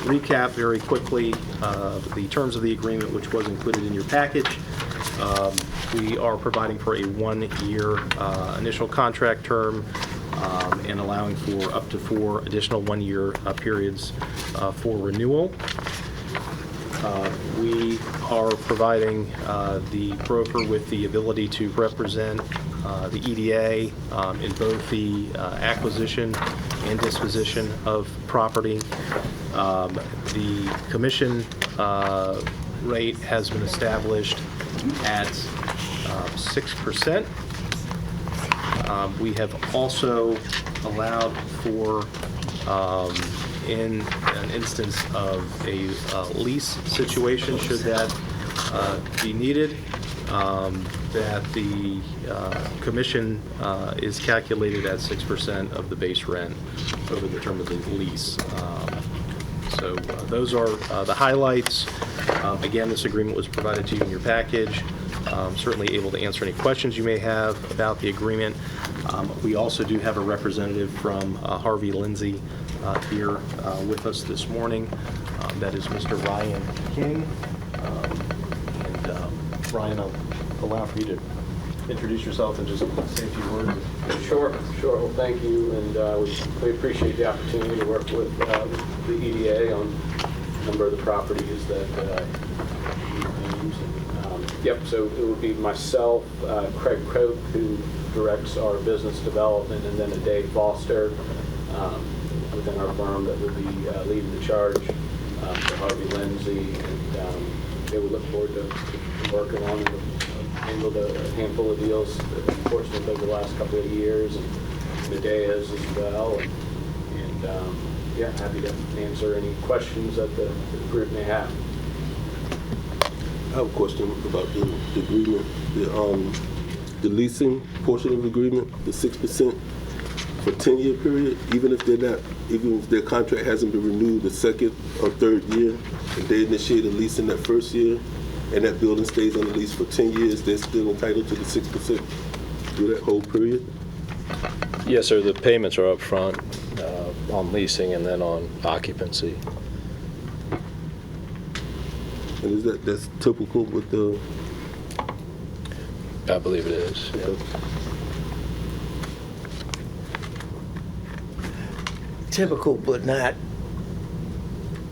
Speaker 3: recap very quickly, the terms of the agreement, which was included in your package, we are providing for a 1-year initial contract term and allowing for up to 4 additional 1-year periods for renewal. We are providing the broker with the ability to represent the EDA in both the acquisition and disposition of property. The commission rate has been established at 6%. We have also allowed for, in an instance of a lease situation, should that be needed, that the commission is calculated at 6% of the base rent over the term of the lease. So those are the highlights. Again, this agreement was provided to you in your package. Certainly able to answer any questions you may have about the agreement. We also do have a representative from Harvey Lindsay here with us this morning. That is Mr. Ryan King. And Ryan, I'll allow for you to introduce yourself and just say a few words.
Speaker 11: Sure. Well, thank you, and we appreciate the opportunity to work with the EDA on a number of the properties that we use. Yep, so it would be myself, Craig Cope, who directs our business development, and then Dave Foster within our firm that will be leading the charge for Harvey Lindsay, and they would look forward to working on and handled a handful of deals in Portsmouth over the last couple of years, and Medea's as well, and yeah, happy to answer any questions that the group may have.
Speaker 7: I have a question about the agreement, the leasing portion of the agreement, the 6% for 10-year period, even if their contract hasn't been renewed the 2nd or 3rd year, if they initiate a lease in that 1st year, and that building stays on the lease for 10 years, they're still entitled to the 6% through that whole period?
Speaker 8: Yes, sir. The payments are up front on leasing and then on occupancy.
Speaker 7: And that's typical with the...
Speaker 8: I believe it is. Yeah.
Speaker 9: Typical, but not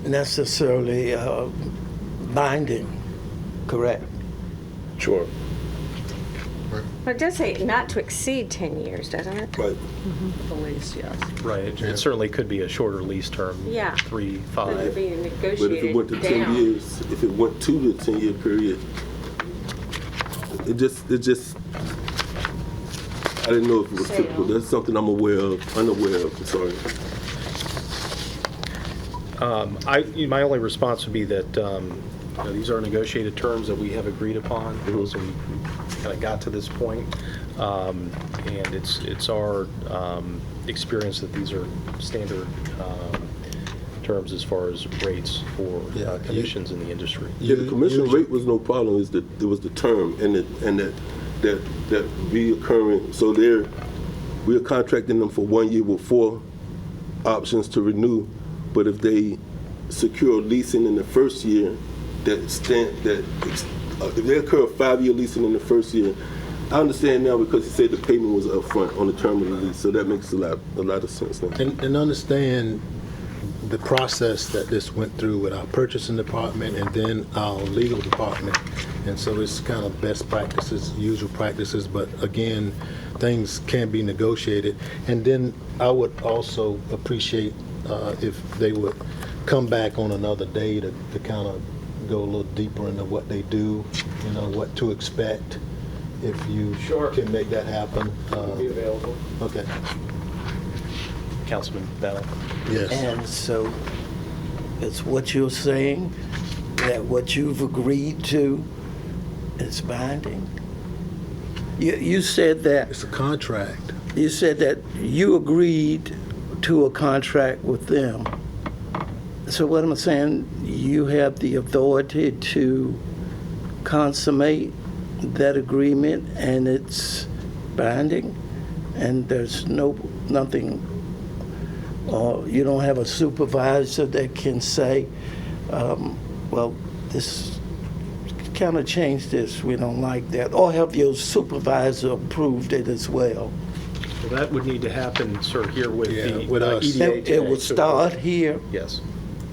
Speaker 9: necessarily binding, correct?
Speaker 8: Sure.
Speaker 6: But it does say not to exceed 10 years, doesn't it?
Speaker 7: Right.
Speaker 10: The lease, yes.
Speaker 3: Right, it certainly could be a shorter lease term.
Speaker 6: Yeah.
Speaker 3: 3,
Speaker 6: But it
Speaker 3: 5.
Speaker 6: would be
Speaker 7: But if it went to 10
Speaker 6: negotiated
Speaker 7: years, if it went to the 10-year period, it just, I didn't know if it was
Speaker 6: Sale.
Speaker 7: typical. That's something I'm unaware of, I'm sorry.
Speaker 3: My only response would be that these are negotiated terms that we have agreed upon, so we kind of got to this point. And it's our experience that these are standard terms as far as rates for
Speaker 1: Yeah.
Speaker 3: commissions in the industry.
Speaker 7: Yeah, the commission rate was no problem, it was the term and that reoccurring, so we're contracting them for 1 year with 4 options to renew, but if they secure leasing in the first year, if they occur a 5-year leasing in the first year, I understand now because he said the payment was upfront on the term of the lease, so that makes a lot of sense now.
Speaker 1: And understand the process that this went through with our purchasing department and then our legal department. And so it's kind of best practices, usual practices, but again, things can be negotiated. And then I would also appreciate if they would come back on another day to kind of go a little deeper into what they do, what to expect, if you
Speaker 11: Sure.
Speaker 1: can make that happen.
Speaker 11: Be available.
Speaker 1: Okay,
Speaker 3: Councilman Bell?
Speaker 1: yes.
Speaker 9: And so it's what you're saying, that what you've agreed to is binding? You said that
Speaker 1: It's a contract.
Speaker 9: you said that you agreed to a contract with them. So what I'm saying, you have the authority to consummate that agreement and it's binding, and there's nothing, you don't have a supervisor that can say, well, this kind of change this, we don't like that, or have your supervisor approved it as well.
Speaker 3: Well, that would need to happen, sir, here with
Speaker 1: Yeah,
Speaker 3: the
Speaker 1: with us.
Speaker 3: EDA
Speaker 9: It
Speaker 3: today.
Speaker 9: would start here,
Speaker 3: Yes.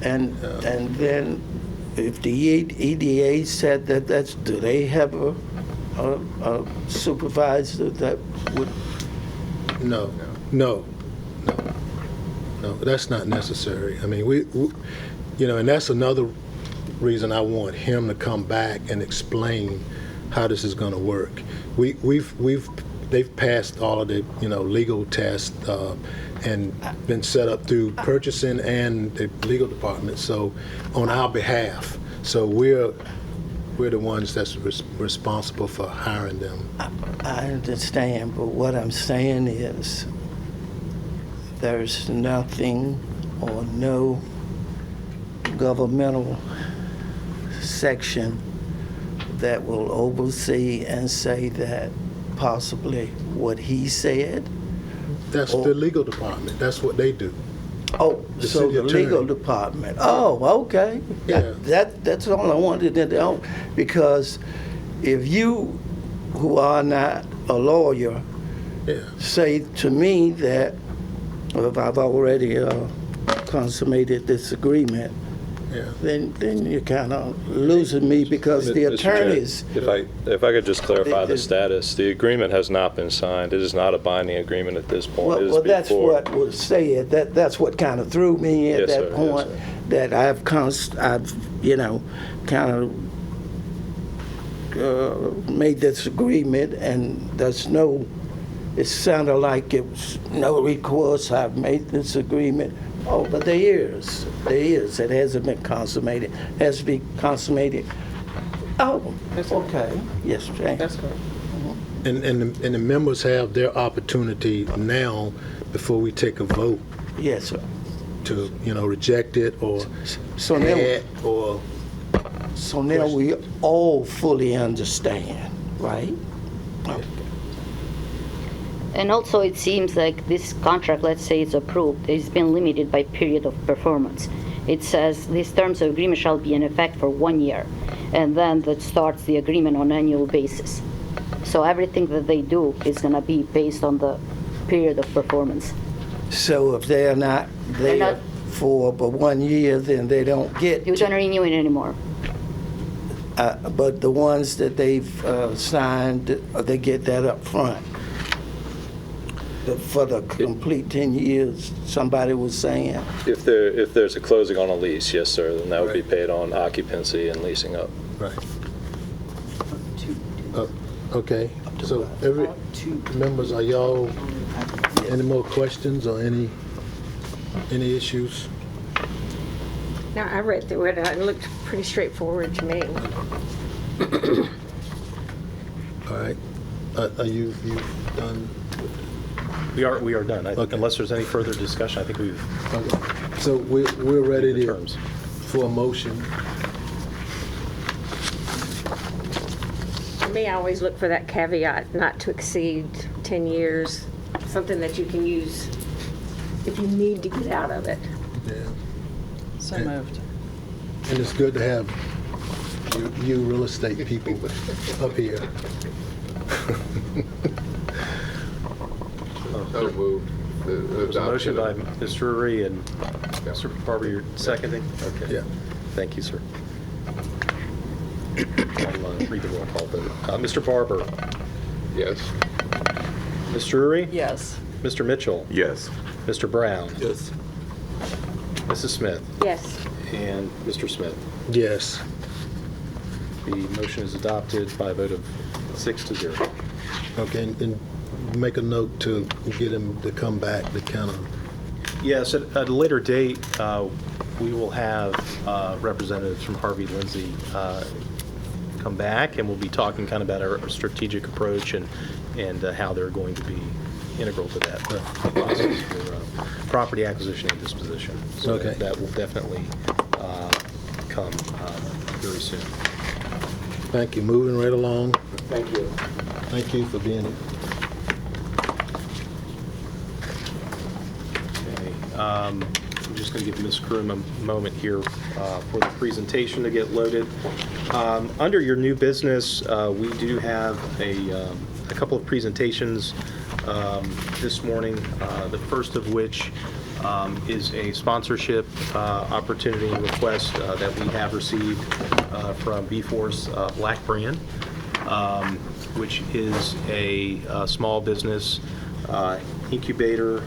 Speaker 9: and then if the EDA said that do they have a supervisor that would?
Speaker 1: No, that's not necessary. I mean, we and that's another reason I want him to come back and explain how this is going to work. They've passed all of the legal tests and been set up through purchasing and the legal department. So on our behalf, so we're the ones that's responsible for hiring them.
Speaker 9: I understand, but what I'm saying is there's nothing or no governmental section that will oversee and say that possibly what he said.
Speaker 1: That's the legal department. That's what they do.
Speaker 9: Oh,
Speaker 1: The
Speaker 9: so
Speaker 1: city
Speaker 9: the
Speaker 1: attorney.
Speaker 9: legal department. Oh, okay.
Speaker 1: Yeah.
Speaker 9: That's all I wanted to know, because if you, who are not a lawyer,
Speaker 1: Yeah.
Speaker 9: say to me that if I've already consummated this agreement,
Speaker 1: Yeah.
Speaker 9: then you're kind of losing me, because the
Speaker 8: Mr. Chair,
Speaker 9: attorneys.
Speaker 8: If I could just clarify the
Speaker 9: It-
Speaker 8: status, the agreement has not been signed. It is not a binding agreement at this point. It is
Speaker 9: Well, that's
Speaker 8: before-
Speaker 9: what was said. That's what kind of threw me at
Speaker 8: Yes,
Speaker 9: that
Speaker 8: sir. Yes,
Speaker 9: point.
Speaker 8: sir.
Speaker 9: That I've kind of made this agreement, and there's no. It sounded like it was no recourse. I've made this agreement. Oh, but there is. It hasn't been consummated. It has to be consummated. Oh, okay. Yes, Jane.
Speaker 2: That's correct.
Speaker 1: And the members have their opportunity now, before we take a vote,
Speaker 9: Yes, sir.
Speaker 1: to reject it or
Speaker 9: So now,
Speaker 1: add or
Speaker 9: we all fully understand, right?
Speaker 5: And also, it seems like this contract, let's say it's approved, it's been limited by period of performance. It says these terms of agreement shall be in effect for 1 year, and then that starts the agreement on annual basis. So everything that they do is going to be based on the period of performance.
Speaker 9: So if they're not
Speaker 5: They're
Speaker 9: there
Speaker 5: not
Speaker 9: for but 1 year, then they don't get.
Speaker 5: You don't renew it anymore.
Speaker 9: But the ones that they've signed, they get that up front. For the complete 10 years, somebody was saying.
Speaker 8: If there's a closing on a lease, yes, sir, then that would be
Speaker 1: Right.
Speaker 8: paid on occupancy and leasing up.
Speaker 1: Right. Okay, so every, members, are y'all, any more questions or any issues?
Speaker 6: Now, I read through it, and it looked pretty straightforward to me.
Speaker 1: All right. Are you done?
Speaker 3: We are done.
Speaker 1: Okay.
Speaker 3: Unless there's any further discussion, I think we've
Speaker 1: Okay. So we're ready
Speaker 3: the
Speaker 1: to,
Speaker 3: terms.
Speaker 1: for a motion.
Speaker 6: For me, I always look for that caveat, not to exceed 10 years, something that you can use if you need to get out of it.
Speaker 1: Yeah.
Speaker 10: So moved.
Speaker 1: And it's good to have you real estate people up here.
Speaker 4: So moved.
Speaker 3: There's a motion by Mr. Uri and Mr. Barber, you're seconding? Okay.
Speaker 1: Yeah.
Speaker 3: Thank you, sir. I'll read the roll call vote. Mr. Barber,
Speaker 4: Yes.
Speaker 3: Mr. Uri,
Speaker 10: Yes.
Speaker 3: Mr. Mitchell,
Speaker 7: Yes.
Speaker 3: Mr. Brown,
Speaker 7: Yes.
Speaker 3: Mrs. Smith,
Speaker 6: Yes.
Speaker 3: and Mr. Smith.
Speaker 1: Yes.
Speaker 3: The motion is adopted by a vote of 6-0.
Speaker 1: Okay, and make a note to get him to come back to kind of,
Speaker 3: Yes, at a later date, we will have representatives from Harvey Lindsay come back, and we'll be talking kind of about our strategic approach and how they're going to be integral to that process for property acquisition and disposition. So
Speaker 1: Okay.
Speaker 3: that will definitely come very soon.
Speaker 1: thank you. Moving right along.
Speaker 11: Thank you.
Speaker 1: Thank you for being here.
Speaker 3: Okay, I'm just going to give Ms. Kroom a moment here for the presentation to get loaded. Under your new business, we do have a couple of presentations this morning, the first of which is a sponsorship opportunity and request that we have received from B-Force Black Brand, which is a small business incubator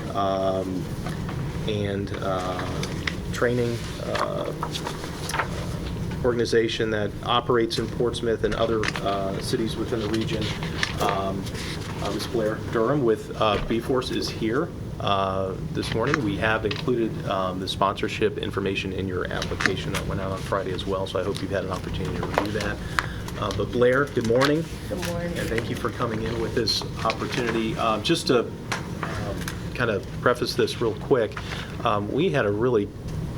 Speaker 3: and training organization that operates in Portsmouth and other cities within the region. Ms. Blair Durham with B-Force is here this morning. We have included the sponsorship information in your application that went out on Friday as well, so I hope you've had an opportunity to review that. But Blair, good morning.
Speaker 6: Good morning.
Speaker 3: And thank you for coming in with this opportunity. Just to kind of preface this real quick, we had a really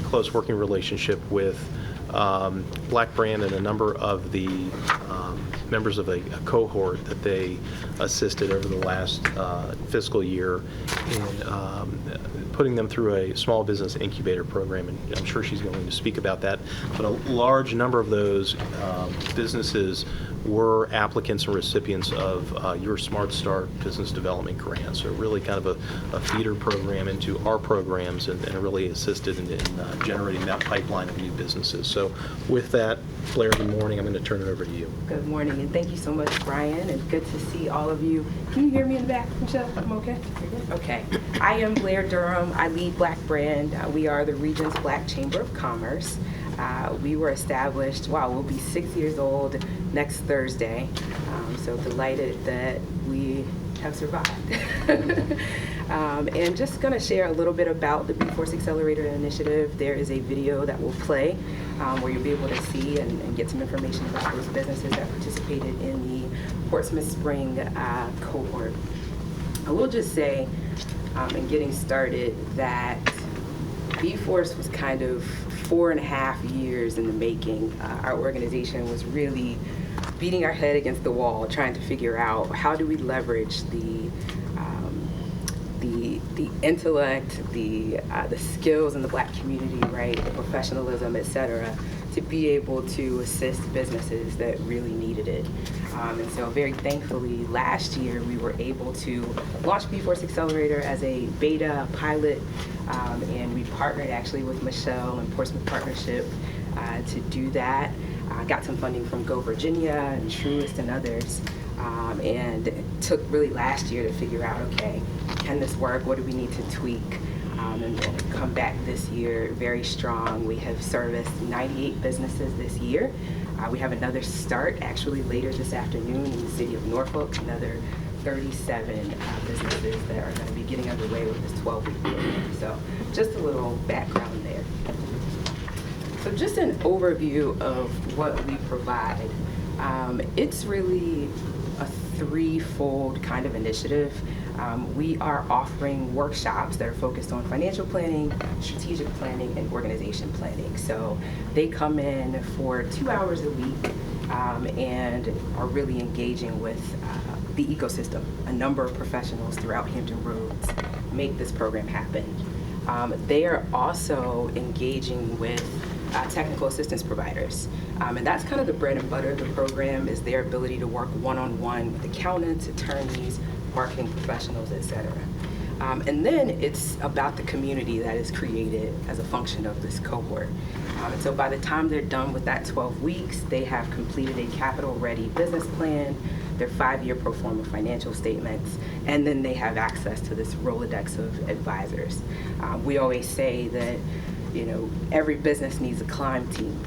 Speaker 3: close working relationship with Black Brand and a number of the members of a cohort that they assisted over the last fiscal year in putting them through a small business incubator program, and I'm sure she's going to speak about that. But a large number of those businesses were applicants and recipients of your Smart Start business development grant. So really kind of a feeder program into our programs and really assisted in generating that pipeline of new businesses. So with that, Blair, good morning. I'm going to turn it over to you.
Speaker 12: Good morning, and thank you so much, Brian, and good to see all of you. Can you hear me in the back, Michelle? I'm okay? Okay. I am Blair Durham. I lead Black Brand. We are the region's Black Chamber of Commerce. We were established, we'll be 6 years old next Thursday. So delighted that we have survived. And just going to share a little bit about the B-Force Accelerator Initiative. There is a video that will play where you'll be able to see and get some information about those businesses that participated in the Portsmouth Spring cohort. I will just say, in getting started, that B-Force was kind of 4.5 years in the making. Our organization was really beating our head against the wall, trying to figure out how do we leverage the intellect, the skills in the Black community, right, the professionalism, et cetera, to be able to assist businesses that really needed it. And so very thankfully, last year we were able to launch B-Force Accelerator as a beta pilot, and we partnered actually with Michelle and Portsmouth Partnership to do that. Got some funding from Go Virginia and Truist and others. And it took really last year to figure out, okay, can this work? What do we need to tweak? And then come back this year very strong. We have serviced 98 businesses this year. We have another start actually later this afternoon in the city of Norfolk, another 37 businesses that are going to be getting underway with this 12-week program. So just a little background there. So just an overview of what we provide. It's really a threefold kind of initiative. We are offering workshops that are focused on financial planning, strategic planning, and organization planning. So they come in for 2 hours a week and are really engaging with the ecosystem. A number of professionals throughout Hampton Roads make this program happen. They are also engaging with technical assistance providers. And that's kind of the bread and butter of the program, is their ability to work one-on-one with accountants, attorneys, marketing professionals, et cetera. And then it's about the community that is created as a function of this cohort. And so by the time they're done with that 12 weeks, they have completed a capital-ready business plan, their 5-year pro forma financial statements, and then they have access to this Rolodex of advisors. We always say that, you know, every business needs a climb team,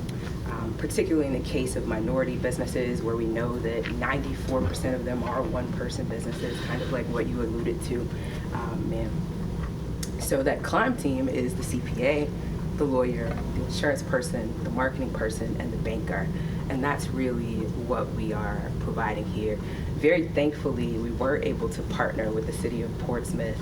Speaker 12: particularly in the case of minority businesses where we know that 94% of them are one-person businesses, kind of like what you alluded to, ma'am. So that climb team is the CPA, the lawyer, the insurance person, the marketing person, and the banker. And that's really what we are providing here. Very thankfully, we were able to partner with the city of Portsmouth,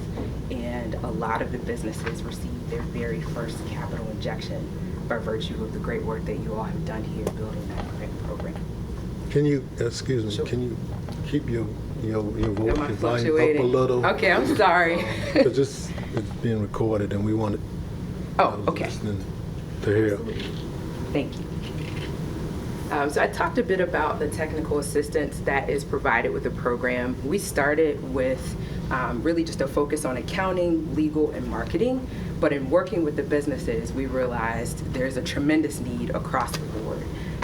Speaker 12: and a lot of the businesses received their very first capital injection by virtue of the great work that you all have done here building that grant program.
Speaker 1: Can you, excuse me, can you keep your voice, your volume up a
Speaker 12: fluctuating?
Speaker 1: little?
Speaker 12: Okay, I'm sorry.
Speaker 1: Because it's being recorded and we wanted listening to hear.
Speaker 12: Thank you. So I talked a bit about the technical assistance that is provided with the program. We started with really just a focus on accounting, legal, and marketing. But in working with the businesses, we realized there's a tremendous need across the board.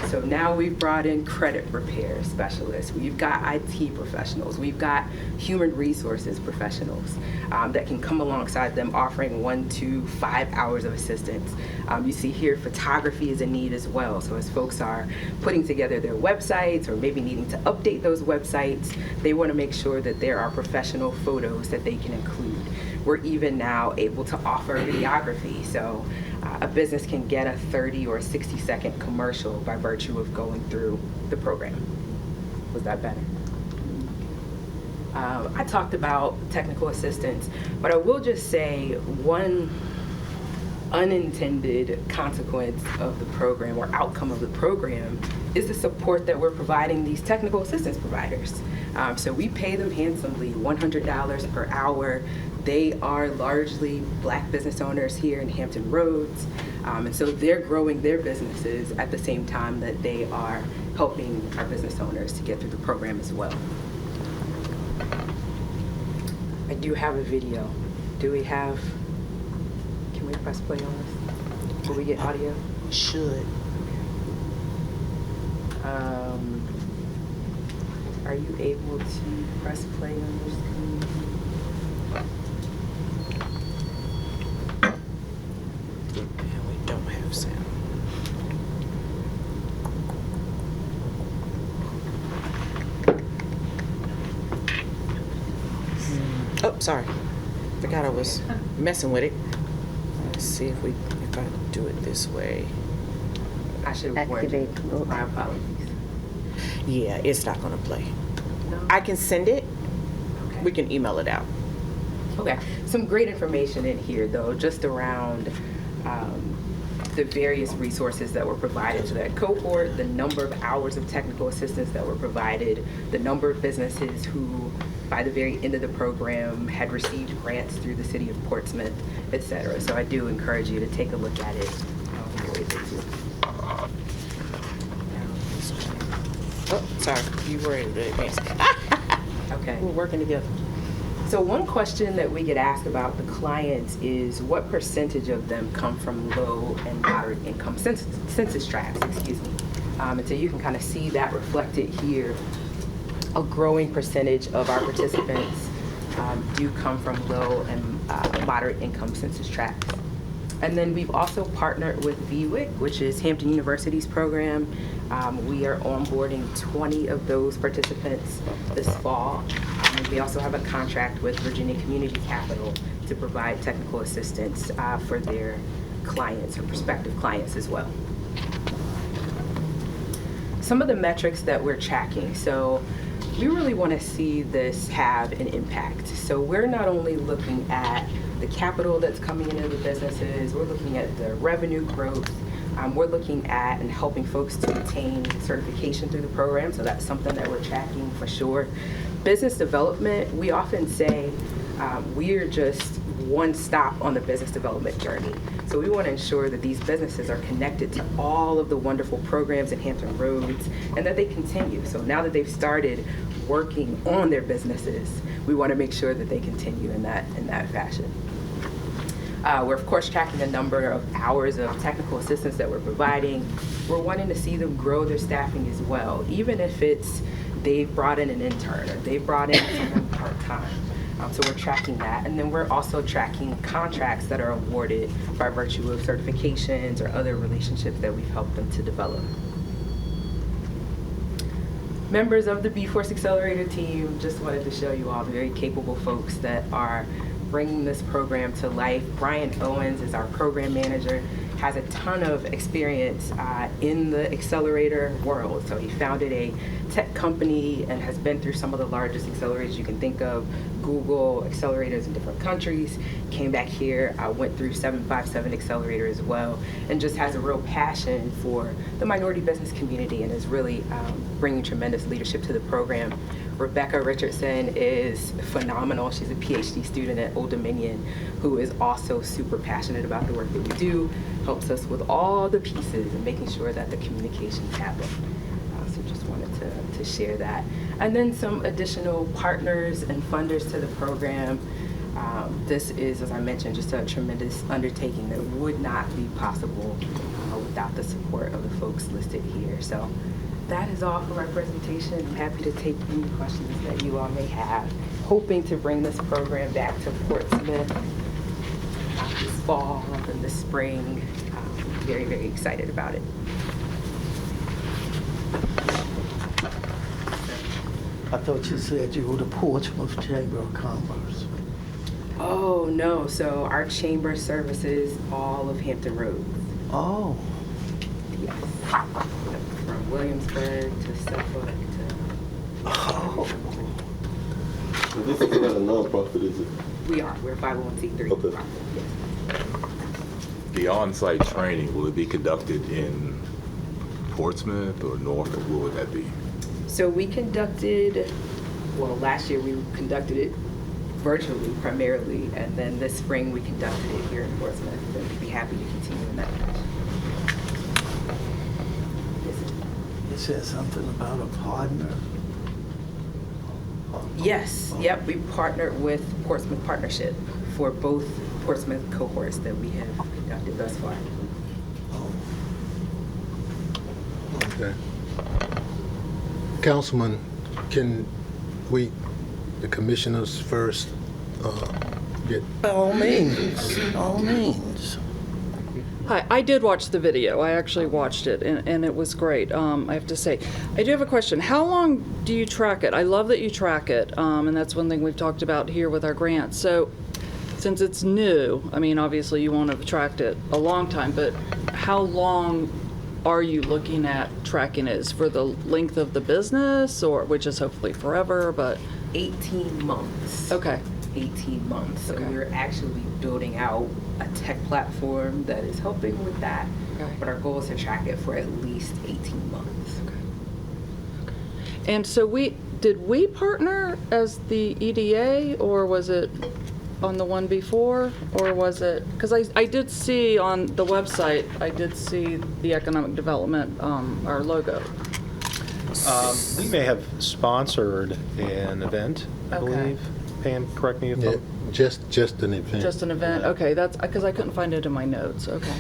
Speaker 12: So now we've brought in credit repair specialists. We've got IT professionals. We've got human resources professionals that can come alongside them, offering 1 to 5 hours of assistance. You see here, photography is a need as well. So as folks are putting together their websites or maybe needing to update those websites, they want to make sure that there are professional photos that they can include. We're even now able to offer videography. So a business can get a 30 or 60-second commercial by virtue of going through the program. Was that better? I talked about technical assistance, but I will just say one unintended consequence of the program or outcome of the program is the support that we're providing these technical assistance providers. So we pay them handsomely, $100 per hour. They are largely Black business owners here in Hampton Roads, and so they're growing their businesses at the same time that they are helping our business owners to get through the program as well. I do have a video. Can we press play on this? Will we get audio?
Speaker 2: Should.
Speaker 12: Are you able to press play on your screen?
Speaker 2: And we don't have sound. Oh, sorry. Forgot I was messing with it. Let's see if I do it this way.
Speaker 12: I should have warned you.
Speaker 5: Activate.
Speaker 12: My apologies.
Speaker 2: Yeah, it's not gonna play.
Speaker 12: No?
Speaker 2: I can send it.
Speaker 12: Okay.
Speaker 2: We can email it out.
Speaker 12: Okay, some great information in here though, just around the various resources that were provided to that cohort, the number of hours of technical assistance that were provided, the number of businesses who, by the very end of the program, had received grants through the city of Portsmouth, et cetera. So I do encourage you to take a look at it. Before you get to it. Oh, sorry, you were in the advance. Okay.
Speaker 6: We're working together.
Speaker 12: So one question that we get asked about the clients is what percentage of them come from low and moderate income census tracts, excuse me. And so you can kind of see that reflected here. A growing percentage of our participants do come from low and moderate income census tracts. And then we've also partnered with VWIC, which is Hampton University's program. We are onboarding 20 of those participants this fall. And we also have a contract with Virginia Community Capital to provide technical assistance for their clients or prospective clients as well. Some of the metrics that we're tracking. So we really want to see this have an impact. So we're not only looking at the capital that's coming into the businesses, we're looking at the revenue growth, we're looking at and helping folks to attain certification through the program, so that's something that we're tracking for sure. Business development, we often say we're just one stop on the business development journey. So we want to ensure that these businesses are connected to all of the wonderful programs in Hampton Roads and that they continue. So now that they've started working on their businesses, we want to make sure that they continue in that fashion. We're of course tracking the number of hours of technical assistance that we're providing. We're wanting to see them grow their staffing as well, even if it's they've brought in an intern or they've brought in someone part-time. So we're tracking that. And then we're also tracking contracts that are awarded by virtue of certifications or other relationships that we've helped them to develop. Members of the B-Force Accelerator team, just wanted to show you all the very capable folks that are bringing this program to life. Brian Owens is our program manager, has a ton of experience in the accelerator world. So he founded a tech company and has been through some of the largest accelerators you can think of, Google accelerators in different countries, came back here, went through 757 Accelerator as well, and just has a real passion for the minority business community and is really bringing tremendous leadership to the program. Rebecca Richardson is phenomenal. She's a PhD student at Old Dominion who is also super passionate about the work that we do, helps us with all the pieces and making sure that the communications happen. So just wanted to share that. And then some additional partners and funders to the program. This is, as I mentioned, just a tremendous undertaking that would not be possible without the support of the folks listed here. So that is all for my presentation. I'm happy to take any questions that you all may have. Hoping to bring this program back to Portsmouth this fall and this spring. Very, very excited about it.
Speaker 9: I thought you said you were the Portsmouth Chamber of Commerce.
Speaker 12: Oh, no. So our chamber services all of Hampton Roads.
Speaker 9: Oh.
Speaker 12: Yes. From Williamsburg to Suffolk to...
Speaker 9: Oh.
Speaker 7: And this is not a nonprofit, is it?
Speaker 12: We are. We're 501c3.
Speaker 7: Okay.
Speaker 12: Yes.
Speaker 13: The on-site training, will it be conducted in Portsmouth or Norfolk? Where would that be?
Speaker 12: So we conducted, well, last year we conducted it virtually primarily, and then this spring we conducted it here in Portsmouth, and we'd be happy to continue in that fashion.
Speaker 9: It says something about a partner.
Speaker 12: Yes, yep, we partnered with Portsmouth Partnership for both Portsmouth cohorts that we have conducted thus far.
Speaker 1: Okay. Councilman, can we, the commissioners first, get...
Speaker 9: By all means, all means.
Speaker 10: Hi, I did watch the video. I actually watched it, and it was great, I have to say. I do have a question. How long do you track it? I love that you track it, and that's one thing we've talked about here with our grants. So since it's new, I mean, obviously you won't have tracked it a long time, but how long are you looking at tracking it? Is for the length of the business, or which is hopefully forever, but...
Speaker 12: 18 months.
Speaker 10: Okay.
Speaker 12: 18 months. So
Speaker 10: Okay.
Speaker 12: we're actually building out a tech platform that is helping with that.
Speaker 10: Okay.
Speaker 12: But our goal is to track it for at least 18 months.
Speaker 10: And so did we partner as the EDA, or was it on the one before, or was it, because I did see on the website, I did see the economic development, our logo.
Speaker 3: We may have sponsored an event, I
Speaker 10: Okay.
Speaker 3: believe. Pam, correct me if
Speaker 1: Yeah,
Speaker 3: I'm...
Speaker 1: just an event.
Speaker 10: Just an event, okay, that's, because I couldn't find it in my notes, okay.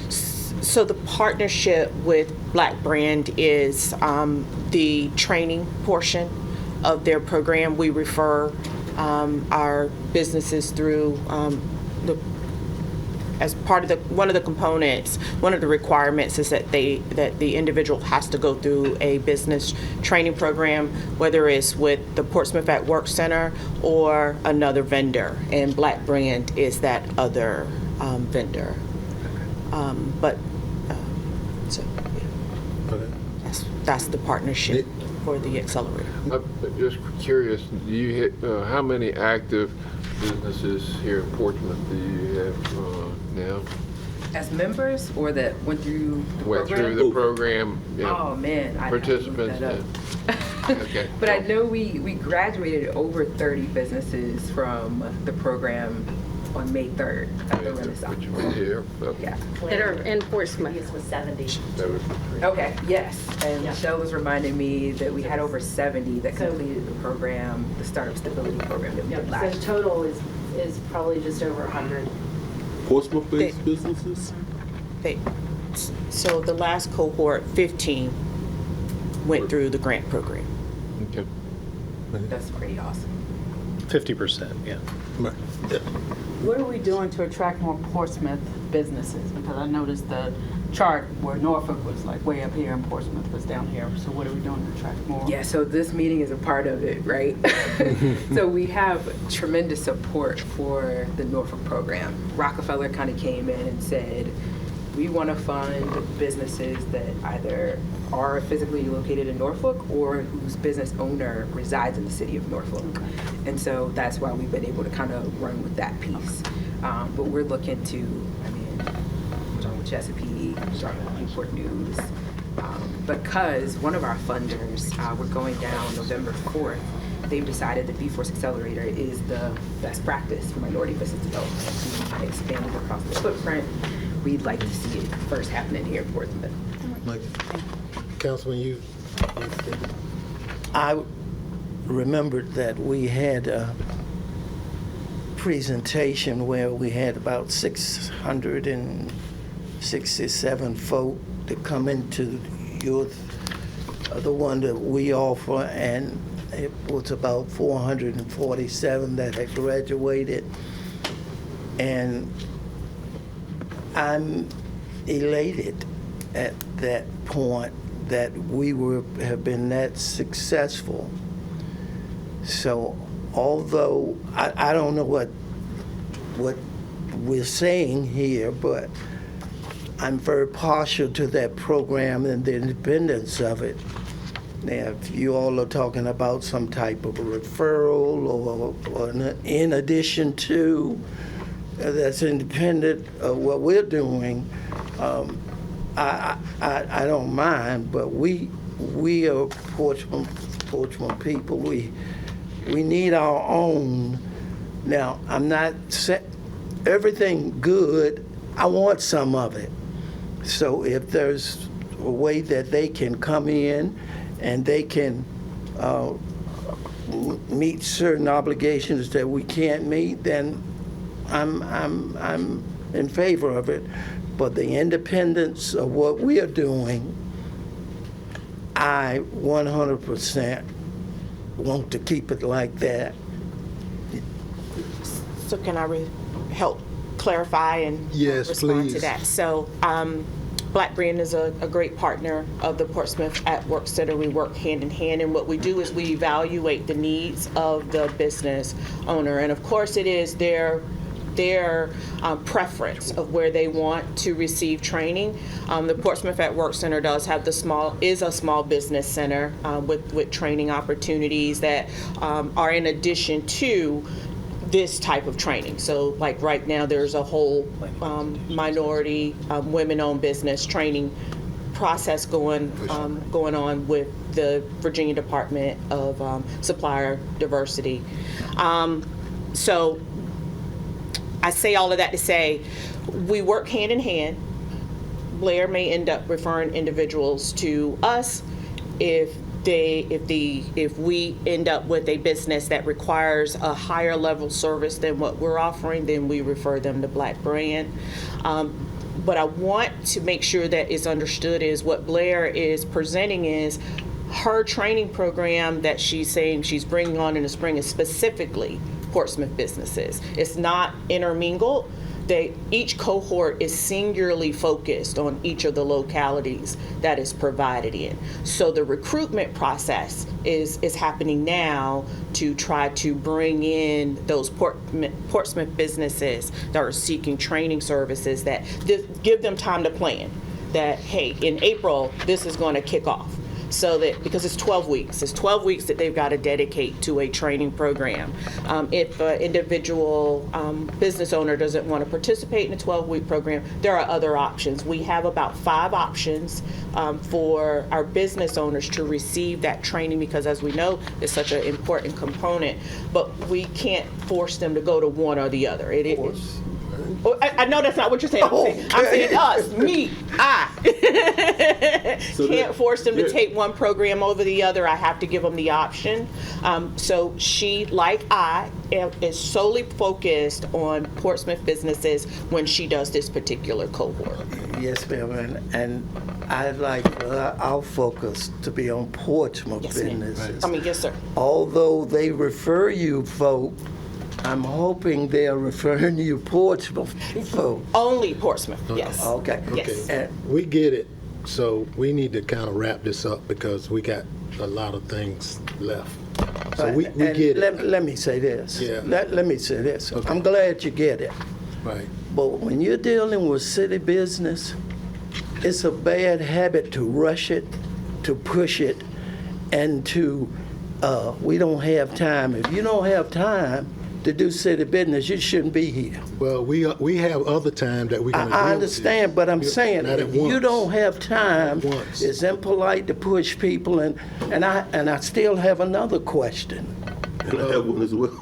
Speaker 2: So the partnership with Black Brand is the training portion of their program. We refer our businesses through as part of one of the components. One of the requirements is that the individual has to go through a business training program, whether it's with the Portsmouth at Work Center or another vendor, and Black Brand is that other vendor. So yeah,
Speaker 1: Okay.
Speaker 2: that's the partnership for the accelerator.
Speaker 4: I'm just curious, do you how many active businesses here in Portsmouth do you have now?
Speaker 12: As members or that went through the
Speaker 4: Went
Speaker 12: program?
Speaker 4: through the program? Yeah.
Speaker 12: Oh, man. I'd have to look
Speaker 4: Participants?
Speaker 12: that up.
Speaker 4: Yeah. Okay.
Speaker 12: But I know we graduated over 30 businesses from the program on May 3rd at the Renaissance.
Speaker 4: Which was here? Okay.
Speaker 12: Yeah.
Speaker 6: That are in Portsmouth.
Speaker 5: It was 70.
Speaker 4: That was-
Speaker 12: Okay, yes. And
Speaker 5: Yeah.
Speaker 12: Michelle was reminding me that we had over 70 that completed the program, the Startup Stability Program that we did
Speaker 5: So
Speaker 12: last year.
Speaker 5: total is probably just over 100.
Speaker 7: Portsmouth-based businesses?
Speaker 2: So the last cohort, 15, went through the grant program.
Speaker 4: Okay.
Speaker 12: That's pretty awesome.
Speaker 3: 50%, yeah.
Speaker 1: Right. Yeah.
Speaker 14: What are we doing to attract more Portsmouth businesses? Because I noticed the chart where Norfolk was like way up here and Portsmouth was down here. So what are we doing to attract more?
Speaker 12: Yeah, so this meeting is a part of it, right? So we have tremendous support for the Norfolk program. Rockefeller kind of came in and said, we want to fund businesses that either are physically located in Norfolk or whose business owner resides in the city of Norfolk. And so that's why we've been able to kind of run with that piece. But we're looking to, talking with Chesapeake, talking with Newport News, because one of our funders, we're going down November 4th, they've decided that B-Force Accelerator is the best practice for minority business development. We expanded across the footprint. We'd like to see it first happening here in Portsmouth.
Speaker 1: Mike, Councilman, you
Speaker 9: I remembered that we had a presentation where we had about 667 folk to come into the one that we offer, and it was about 447 that had graduated. And I'm elated at that point that we have been that successful. So although I don't know what we're saying here, but I'm very partial to that program and the independence of it. Now, if you all are talking about some type of a referral or in addition to that's independent of what we're doing, I don't mind, but we are Portsmouth people. We need our own. Now, I'm not saying everything good. I want some of it. So if there's a way that they can come in and they can meet certain obligations that we can't meet, then I'm in favor of it. But the independence of what we are doing, I 100% want to keep it like that.
Speaker 2: So can I help clarify and
Speaker 1: Yes,
Speaker 2: respond to
Speaker 1: please.
Speaker 2: that? So Black Brand is a great partner of the Portsmouth at Work Center. We work hand in hand, and what we do is we evaluate the needs of the business owner. And of course, it is their preference of where they want to receive training. The Portsmouth at Work Center does have a small business center with training opportunities that are in addition to this type of training. So like right now, there's a whole minority women-owned business training process going on with the Virginia Department of Supplier Diversity. So I say all of that to say we work hand in hand. Blair may end up referring individuals to us if we end up with a business that requires a higher level service than what we're offering, then we refer them to Black Brand. But I want to make sure that it's understood is what Blair is presenting is her training program that she's saying she's bringing on in the spring is specifically Portsmouth businesses. It's not intermingled. Each cohort is singularly focused on each of the localities that is provided in. So the recruitment process is happening now to try to bring in those Portsmouth businesses that are seeking training services that give them time to plan. That, hey, in April, this is going to kick off. So that, because it's 12 weeks. It's 12 weeks that they've got to dedicate to a training program. If an individual business owner doesn't want to participate in a 12-week program, there are other options. We have about 5 options for our business owners to receive that training because, as we know, it's such an important component. But we can't force them to go to one or the other. I know that's not what you're saying. I'm saying us, me, I. Can't force them to take one program over the other. I have to give them the option. So she, like I, is solely focused on Portsmouth businesses when she does this particular cohort.
Speaker 9: Yes, ma'am, and I'd like our focus to be on Portsmouth businesses.
Speaker 2: Yes, sir.
Speaker 9: Although they refer you folk, I'm hoping they're referring you Portsmouth folk.
Speaker 2: Only Portsmouth, yes.
Speaker 9: Okay.
Speaker 2: Yes.
Speaker 1: We get it. So we need to kind of wrap this up because we got a lot of things left. So we get it.
Speaker 9: Let me say this.
Speaker 1: Yeah.
Speaker 9: Let me say this.
Speaker 1: Okay.
Speaker 9: I'm glad you get it.
Speaker 1: Right.
Speaker 9: But when you're dealing with city business, it's a bad habit to rush it, to push it, and to, we don't have time. If you don't have time to do city business, you shouldn't be here.
Speaker 1: Well, we have other time that we're going to do.
Speaker 9: I understand, but I'm saying if you don't have time, it's impolite to push people. And I still have another question.
Speaker 7: And I have one as well.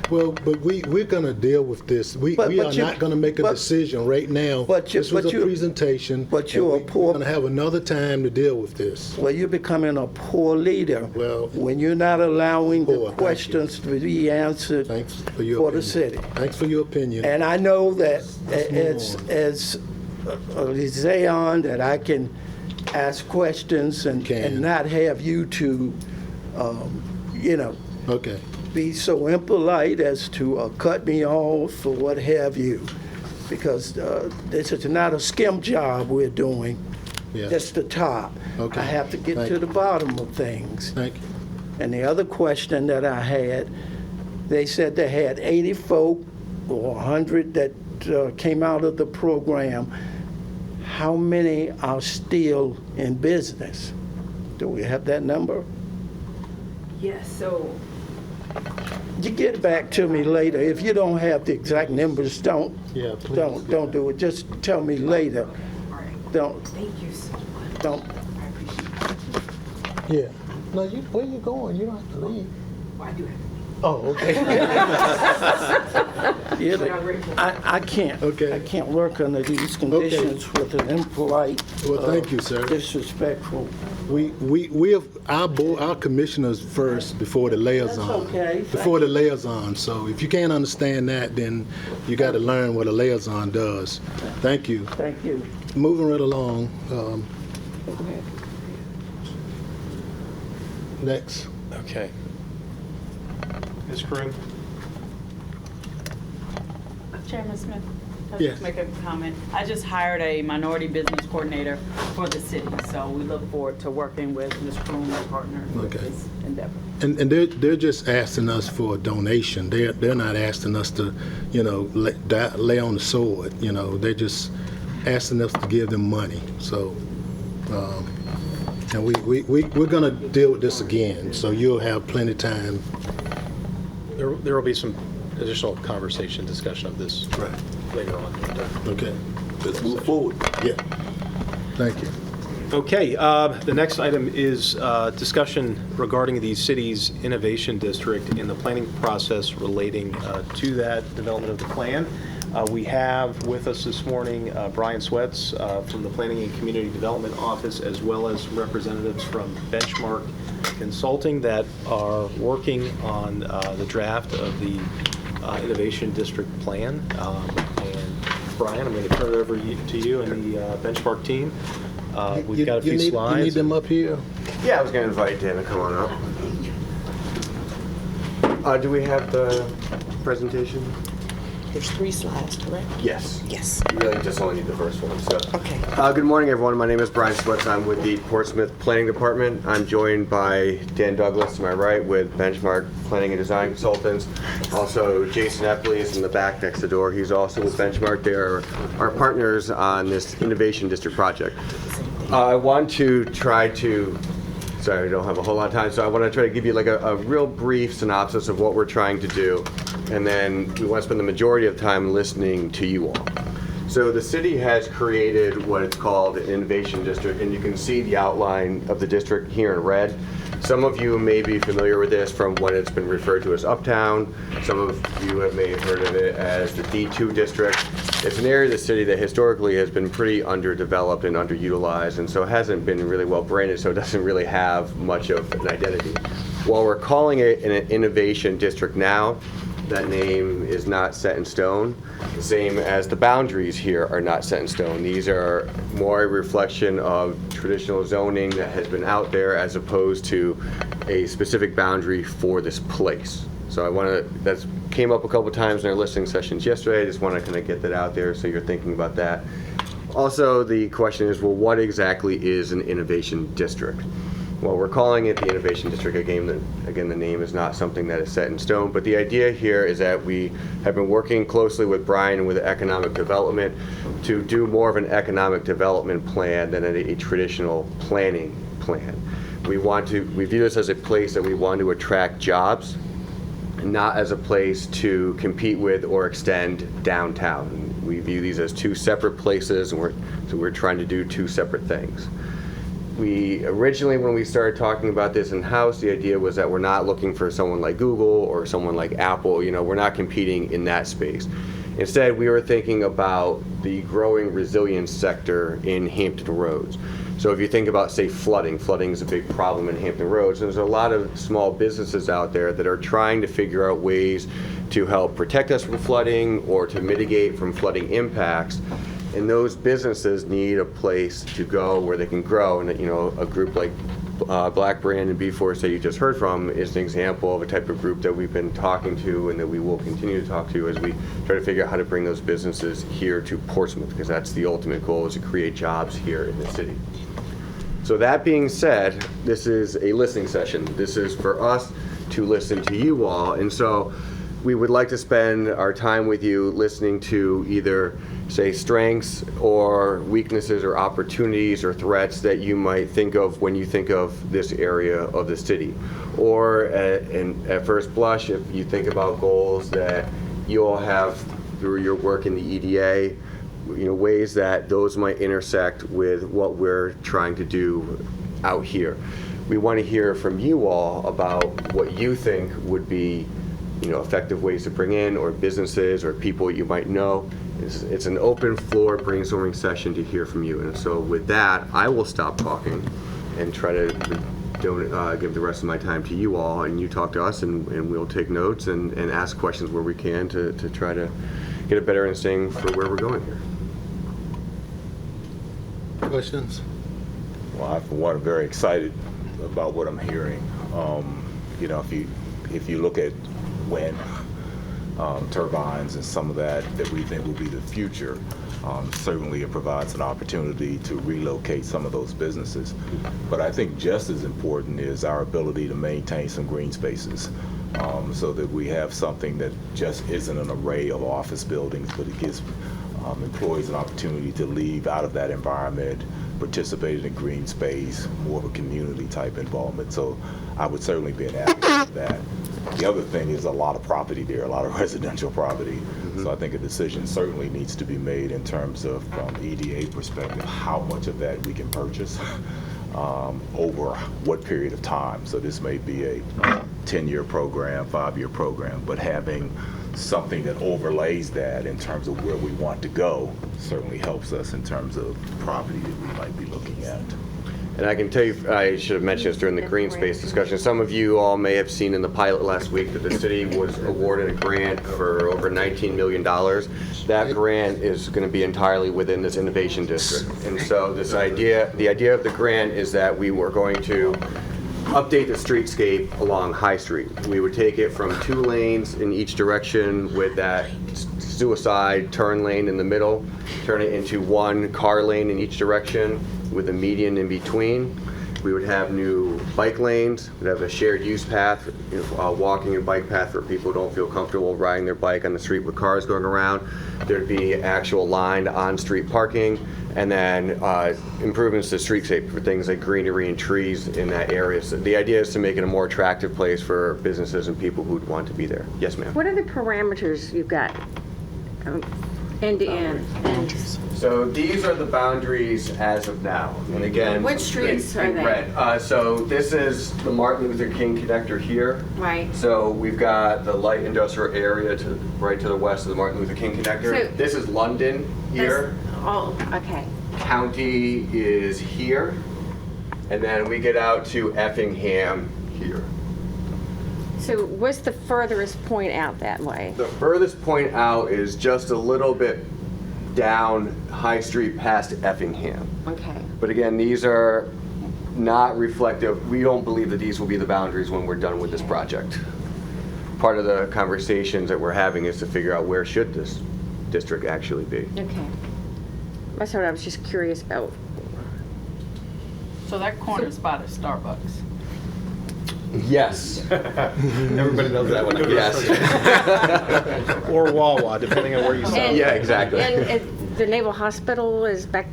Speaker 1: Well, but we're going to deal with this. We are not going to make a decision right now. This was a presentation.
Speaker 9: But you're a poor.
Speaker 1: We're going to have another time to deal with this.
Speaker 9: Well, you're becoming a poor leader.
Speaker 1: Well,
Speaker 9: when you're not allowing the questions to be answered for the city.
Speaker 1: Thanks for your opinion.
Speaker 9: And I know that as a liaison that I can ask questions and not have you to, be so impolite as to cut me off or what have you, because this is not a skim job we're doing.
Speaker 1: Yeah.
Speaker 9: Just the top.
Speaker 1: Okay.
Speaker 9: I have to get to the bottom of things.
Speaker 1: Thank you.
Speaker 9: And the other question that I had, they said they had 80 folk or 100 that came out of the program. How many are still in business? Do we have that number?
Speaker 12: Yes, so
Speaker 9: you get back to me later. If you don't have the exact numbers, don't do it. Just tell me later.
Speaker 12: all right.
Speaker 9: Don't.
Speaker 12: Thank you so much.
Speaker 9: Don't.
Speaker 12: I appreciate it.
Speaker 1: Yeah. No, where you going? You don't have to leave.
Speaker 12: Well, I do have to.
Speaker 1: Oh, okay.
Speaker 9: I can't. Okay. I can't work under these conditions with an impolite.
Speaker 1: Well, thank you, sir.
Speaker 9: Disrespectful.
Speaker 1: We have our commissioners first before the liaison.
Speaker 9: That's okay.
Speaker 1: Before the liaison. So if you can't understand that, then you got to learn what a liaison does. Thank you.
Speaker 9: Thank you.
Speaker 1: Moving right along. Next.
Speaker 8: Okay.
Speaker 3: Ms. Crew?
Speaker 14: Chairman Smith, can I
Speaker 1: Yes.
Speaker 14: just make a comment? I just hired a minority business coordinator for the city, so we look forward to working with Ms. Kroon, our partner, with this endeavor.
Speaker 1: And they're just asking us for a donation. They're not asking us to, lay on the sword. They're just asking us to give them money. So, and we're going to deal with this again. So you'll have plenty of time.
Speaker 3: There will be some additional conversation, discussion of this
Speaker 1: Right.
Speaker 3: later on.
Speaker 1: Okay.
Speaker 7: Let's move forward.
Speaker 1: Yeah. Thank you.
Speaker 3: Okay, the next item is discussion regarding the city's innovation district and the planning process relating to that development of the plan. We have with us this morning Brian Sweats from the Planning and Community Development Office, as well as representatives from Benchmark Consulting that are working on the draft of the Innovation District Plan. And Brian, I'm going to turn it over to you and the Benchmark team. We've got a few slides.
Speaker 1: You need them up here?
Speaker 15: Yeah, I was going to invite Dan to come on up. Do we have the presentation?
Speaker 16: There's 3 slides, correct?
Speaker 15: Yes.
Speaker 16: Yes.
Speaker 15: You really just only need the first one. So.
Speaker 16: Okay.
Speaker 15: Good morning, everyone. My name is Brian Sweats. I'm with the Portsmouth Planning Department. I'm joined by Dan Douglas to my right with Benchmark Planning and Design Consultants. Also, Jason Epley is in the back next to the door. He's also with Benchmark. They are our partners on this Innovation District project. I want to try to, sorry, I don't have a whole lot of time, so I want to try to give you like a real brief synopsis of what we're trying to do. And then we want to spend the majority of time listening to you all. So the city has created what it's called an innovation district, and you can see the outline of the district here in red. Some of you may be familiar with this from when it's been referred to as Uptown. Some of you may have heard of it as the D2 district. It's an area of the city that historically has been pretty underdeveloped and underutilized, and so it hasn't been really well branded, so it doesn't really have much of an identity. While we're calling it an innovation district now, that name is not set in stone, the same as the boundaries here are not set in stone. These are more a reflection of traditional zoning that has been out there as opposed to a specific boundary for this place. So I want to, that came up a couple times in our listening sessions yesterday. I just want to kind of get that out there so you're thinking about that. Also, the question is, well, what exactly is an innovation district? Well, we're calling it the Innovation District. Again, the name is not something that is set in stone, but the idea here is that we have been working closely with Brian and with economic development to do more of an economic development plan than a traditional planning plan. We view this as a place that we want to attract jobs, not as a place to compete with or extend downtown. We view these as 2 separate places, and we're trying to do 2 separate things. We originally, when we started talking about this in-house, the idea was that we're not looking for someone like Google or someone like Apple. You know, we're not competing in that space. Instead, we were thinking about the growing resilience sector in Hampton Roads. So if you think about, say, flooding is a big problem in Hampton Roads. There's a lot of small businesses out there that are trying to figure out ways to help protect us from flooding or to mitigate from flooding impacts. And those businesses need a place to go where they can grow. And, you know, a group like Black Brand and B4 that you just heard from is an example of a type of group that we've been talking to and that we will continue to talk to as we try to figure out how to bring those businesses here to Portsmouth, because that's the ultimate goal, is to create jobs here in the city. So that being said, this is a listening session. This is for us to listen to you all. And so we would like to spend our time with you listening to either, say, strengths or weaknesses or opportunities or threats that you might think of when you think of this area of the city. Or at first blush, if you think about goals that you all have through your work in the EDA, you know, ways that those might intersect with what we're trying to do out here. We want to hear from you all about what you think would be, you know, effective ways to bring in, or businesses or people you might know. It's an open floor brainstorming session to hear from you. And so with that, I will stop talking and try to give the rest of my time to you all, and you talk to us, and we'll take notes and ask questions where we can to try to get a better understanding for where we're going here.
Speaker 1: Questions?
Speaker 13: Well, I, for one, am very excited about what I'm hearing. You know, if you look at wind turbines and some of that we think will be the future, certainly it provides an opportunity to relocate some of those businesses. But I think just as important is our ability to maintain some green spaces, so that we have something that just isn't an array of office buildings, but it gives employees an opportunity to leave out of that environment, participated in green space, more of a community type involvement. So I would certainly be an advocate for that. The other thing is a lot of property there, a lot of residential property. So I think a decision certainly needs to be made in terms of, from EDA perspective, how much of that we can purchase over what period of time. So this may be a 10-year program, 5-year program, but having something that overlays that in terms of where we want to go certainly helps us in terms of property that we might be looking at.
Speaker 15: And I can tell you, I should have mentioned this during the green space discussion. Some of you all may have seen in the pilot last week that the city was awarded a grant for over $19 million. That grant is going to be entirely within this innovation district. And so the idea of the grant is that we were going to update the streetscape along High Street. We would take it from 2 lanes in each direction with that suicide turn lane in the middle, turn it into 1 car lane in each direction with a median in between. We would have new bike lanes. We'd have a shared use path, walking and bike path for people who don't feel comfortable riding their bike on the street with cars going around. There'd be actual lined on-street parking, and then improvements to streetscape for things like greenery and trees in that area. So the idea is to make it a more attractive place for businesses and people who'd want to be there. Yes, ma'am.
Speaker 6: What are the parameters you've got end to end?
Speaker 15: So these are the boundaries as of now. And again,
Speaker 6: What streets are they?
Speaker 15: red. So this is the Martin Luther King connector here.
Speaker 6: Right.
Speaker 15: So we've got the light industrial area right to the west of the Martin Luther King connector.
Speaker 6: So
Speaker 15: this is London here.
Speaker 6: Oh, okay.
Speaker 15: County is here. And then we get out to Effingham here.
Speaker 6: So what's the furthest point out that way?
Speaker 15: The furthest point out is just a little bit down High Street past Effingham.
Speaker 6: Okay.
Speaker 15: But again, these are not reflective. We don't believe that these will be the boundaries when we're done with this project. Part of the conversations that we're having is to figure out where should this district actually be.
Speaker 6: Okay. That's what I was just curious about.
Speaker 14: So that corner spot is Starbucks.
Speaker 15: Yes.
Speaker 3: Everybody knows that one.
Speaker 15: Yes.
Speaker 3: Or Wawa, depending on where you sell.
Speaker 15: Yeah, exactly.
Speaker 6: And the Naval Hospital is back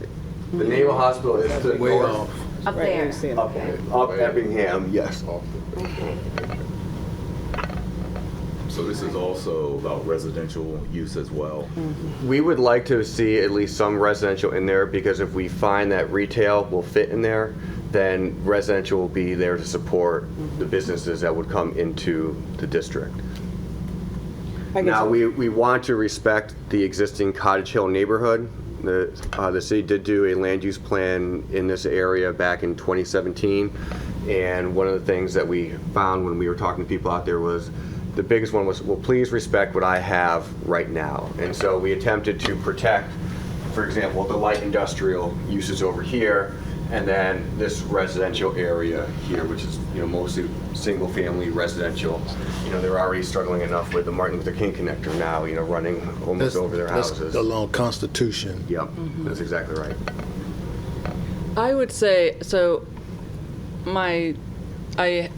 Speaker 15: The Naval Hospital is to the
Speaker 1: Way
Speaker 15: north.
Speaker 1: off.
Speaker 6: up there.
Speaker 15: Up Effingham, yes.
Speaker 13: So this is also about residential use as well.
Speaker 15: We would like to see at least some residential in there, because if we find that retail will fit in there, then residential will be there to support the businesses that would come into the district. Now, we want to respect the existing Cottage Hill neighborhood. The city did do a land use plan in this area back in 2017, and one of the things that we found when we were talking to people out there was, the biggest one was, well, please respect what I have right now. And so we attempted to protect, for example, the light industrial uses over here, and then this residential area here, which is mostly single-family residential. They're already struggling enough with the Martin Luther King connector now, running almost over their houses.
Speaker 1: That's along Constitution.
Speaker 15: Yep, that's exactly right.
Speaker 10: I would say, so I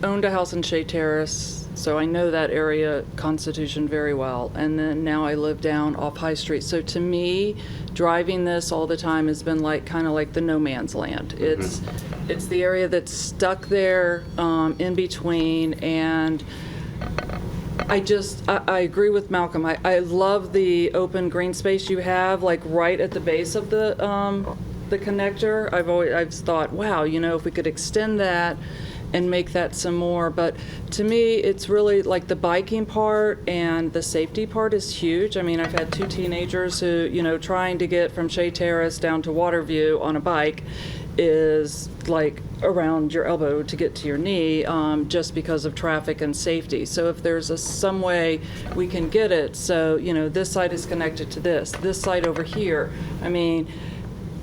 Speaker 10: owned a house in Shea Terrace, so I know that area, Constitution, very well. And then now I live down off High Street. So to me, driving this all the time has been kind of like the no man's land. It's the area that's stuck there in between, and I agree with Malcolm. I love the open green space you have, right at the base of the connector. I've thought, wow, if we could extend that and make that some more. But to me, it's really the biking part and the safety part is huge. I mean, I've had 2 teenagers who, trying to get from Shea Terrace down to Waterview on a bike is around your elbow to get to your knee, just because of traffic and safety. So if there's some way we can get it so, this side is connected to this side over here. I mean,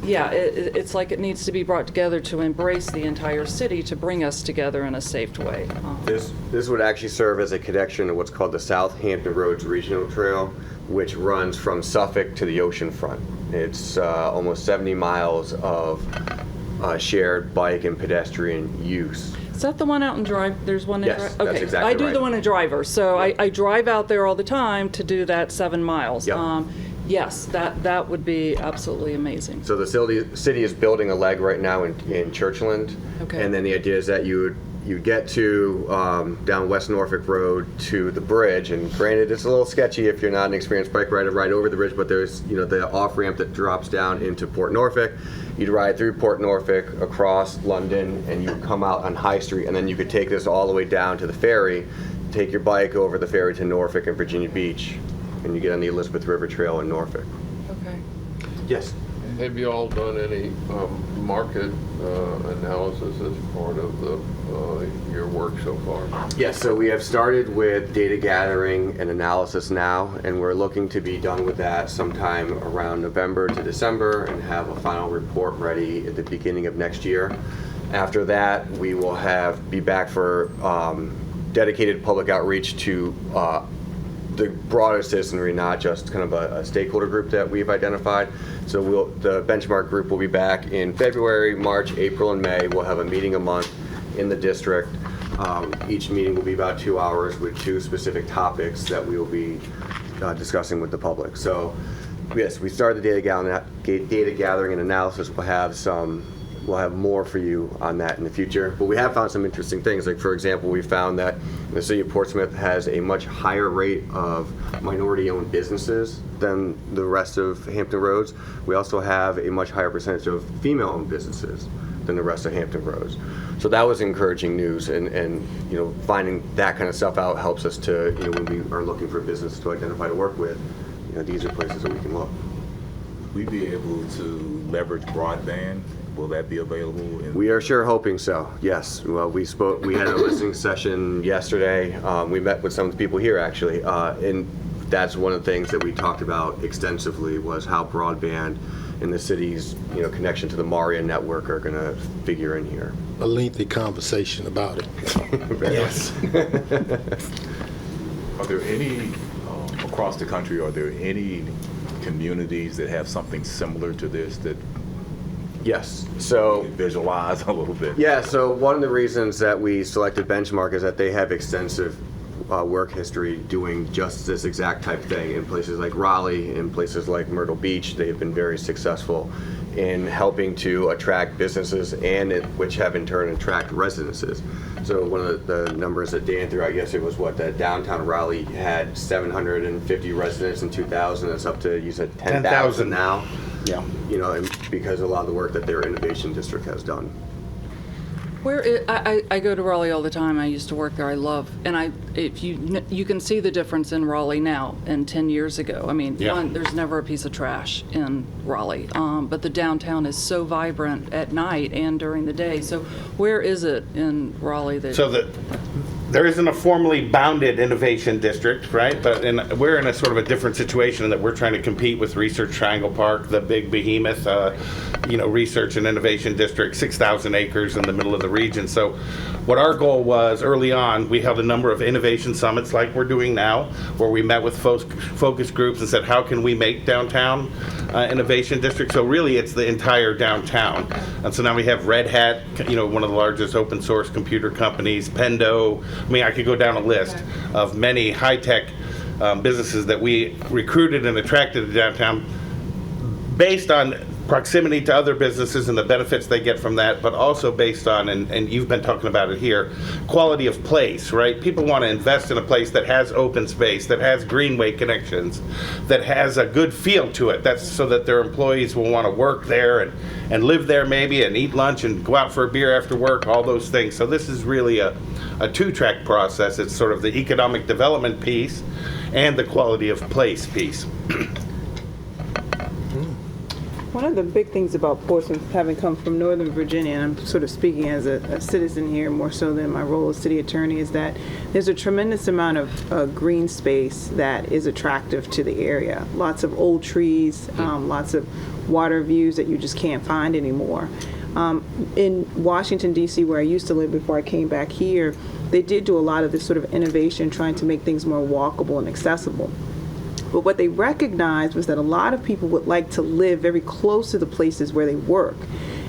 Speaker 10: yeah, it's it needs to be brought together to embrace the entire city to bring us together in a safe way.
Speaker 15: This would actually serve as a connection to what's called the South Hampton Roads Regional Trail, which runs from Suffolk to the ocean front. It's almost 70 miles of shared bike and pedestrian use.
Speaker 10: Is that the one out in Drive? There's one in
Speaker 15: Yes,
Speaker 10: Drive?
Speaker 15: that's
Speaker 10: Okay,
Speaker 15: exactly
Speaker 10: I do
Speaker 15: right.
Speaker 10: the one in Driver, so I drive out there all the time to do that 7 miles.
Speaker 15: Yep.
Speaker 10: Yes, that would be absolutely amazing.
Speaker 15: So the city is building a leg right now in Churchland.
Speaker 10: Okay.
Speaker 15: And then the idea is that you get to down West Norfolk Road to the bridge, and granted it's a little sketchy if you're not an experienced bike rider, ride over the bridge, but there's the off ramp that drops down into Port Norfolk. You'd ride through Port Norfolk across London, and you come out on High Street, and then you could take this all the way down to the ferry, take your bike over the ferry to Norfolk and Virginia Beach, and you get on the Elizabeth River Trail in Norfolk.
Speaker 10: Okay.
Speaker 15: Yes.
Speaker 4: Have you all done any market analysis as part of your work so far?
Speaker 15: Yes, so we have started with data gathering and analysis now, and we're looking to be done with that sometime around November to December and have a final report ready at the beginning of next year. After that, we will be back for dedicated public outreach to the broader citizenry, not just kind of a stakeholder group that we've identified. So the benchmark group will be back in February, March, April, and May. We'll have a meeting a month in the district. Each meeting will be about 2 hours with 2 specific topics that we will be discussing with the public. So yes, we started the data gathering and analysis. We'll have more for you on that in the future. But we have found some interesting things. Like, for example, we found that the city of Portsmouth has a much higher rate of minority-owned businesses than the rest of Hampton Roads. We also have a much higher percentage of female-owned businesses than the rest of Hampton Roads. So that was encouraging news, and finding that kind of stuff out helps us to, when we are looking for business to identify to work with, these are places that we can look.
Speaker 13: Will we be able to leverage broadband? Will that be available?
Speaker 15: We are sure hoping so, yes. Well, we had a listening session yesterday. We met with some of the people here, actually, and that's one of the things that we talked about extensively was how broadband and the city's connection to the MARIA network are going to figure in here.
Speaker 1: A lengthy conversation about it.
Speaker 15: Yes.
Speaker 13: Are there any, across the country, are there any communities that have something similar to this that
Speaker 15: Yes. So
Speaker 13: visualize a little bit?
Speaker 15: Yeah. So one of the reasons that we selected Benchmark is that they have extensive work history doing just this exact type of thing in places like Raleigh, in places like Myrtle Beach. They've been very successful in helping to attract businesses which have in turn attract residences. So one of the numbers that Dan threw out yesterday was that downtown Raleigh had 750 residents in 2000. It's up to, you said 10,000 now.
Speaker 17: Yeah.
Speaker 15: And because of a lot of the work that their innovation district has done.
Speaker 10: I go to Raleigh all the time. I used to work there. I love, and if you can see the difference in Raleigh now and 10 years ago. I mean, there's never a piece of trash in Raleigh, but the downtown is so vibrant at night and during the day. So where is it in Raleigh that?
Speaker 17: There isn't a formally bounded innovation district, right? But we're in a sort of a different situation in that we're trying to compete with Research Triangle Park, the big behemoth, research and innovation district, 6,000 acres in the middle of the region. So what our goal was early on, we held a number of innovation summits like we're doing now, where we met with focus groups and said, how can we make downtown innovation district? So really it's the entire downtown. And so now we have Red Hat, one of the largest open source computer companies, Pendo. I mean, I could go down a list of many high-tech businesses that we recruited and attracted to downtown based on proximity to other businesses and the benefits they get from that, but also based on, and you've been talking about it here, quality of place, right? People want to invest in a place that has open space, that has greenway connections, that has a good feel to it. That's so that their employees will want to work there and live there maybe and eat lunch and go out for a beer after work, all those things. So this is really a two-track process. It's sort of the economic development piece and the quality of place piece.
Speaker 2: One of the big things about Portsmouth, having come from Northern Virginia, and I'm sort of speaking as a citizen here more so than my role as city attorney, is that there's a tremendous amount of green space that is attractive to the area. Lots of old trees, lots of water views that you just can't find anymore. In Washington, D.C., where I used to live before I came back here, they did do a lot of this sort of innovation trying to make things more walkable and accessible. But what they recognized was that a lot of people would like to live very close to the places where they work.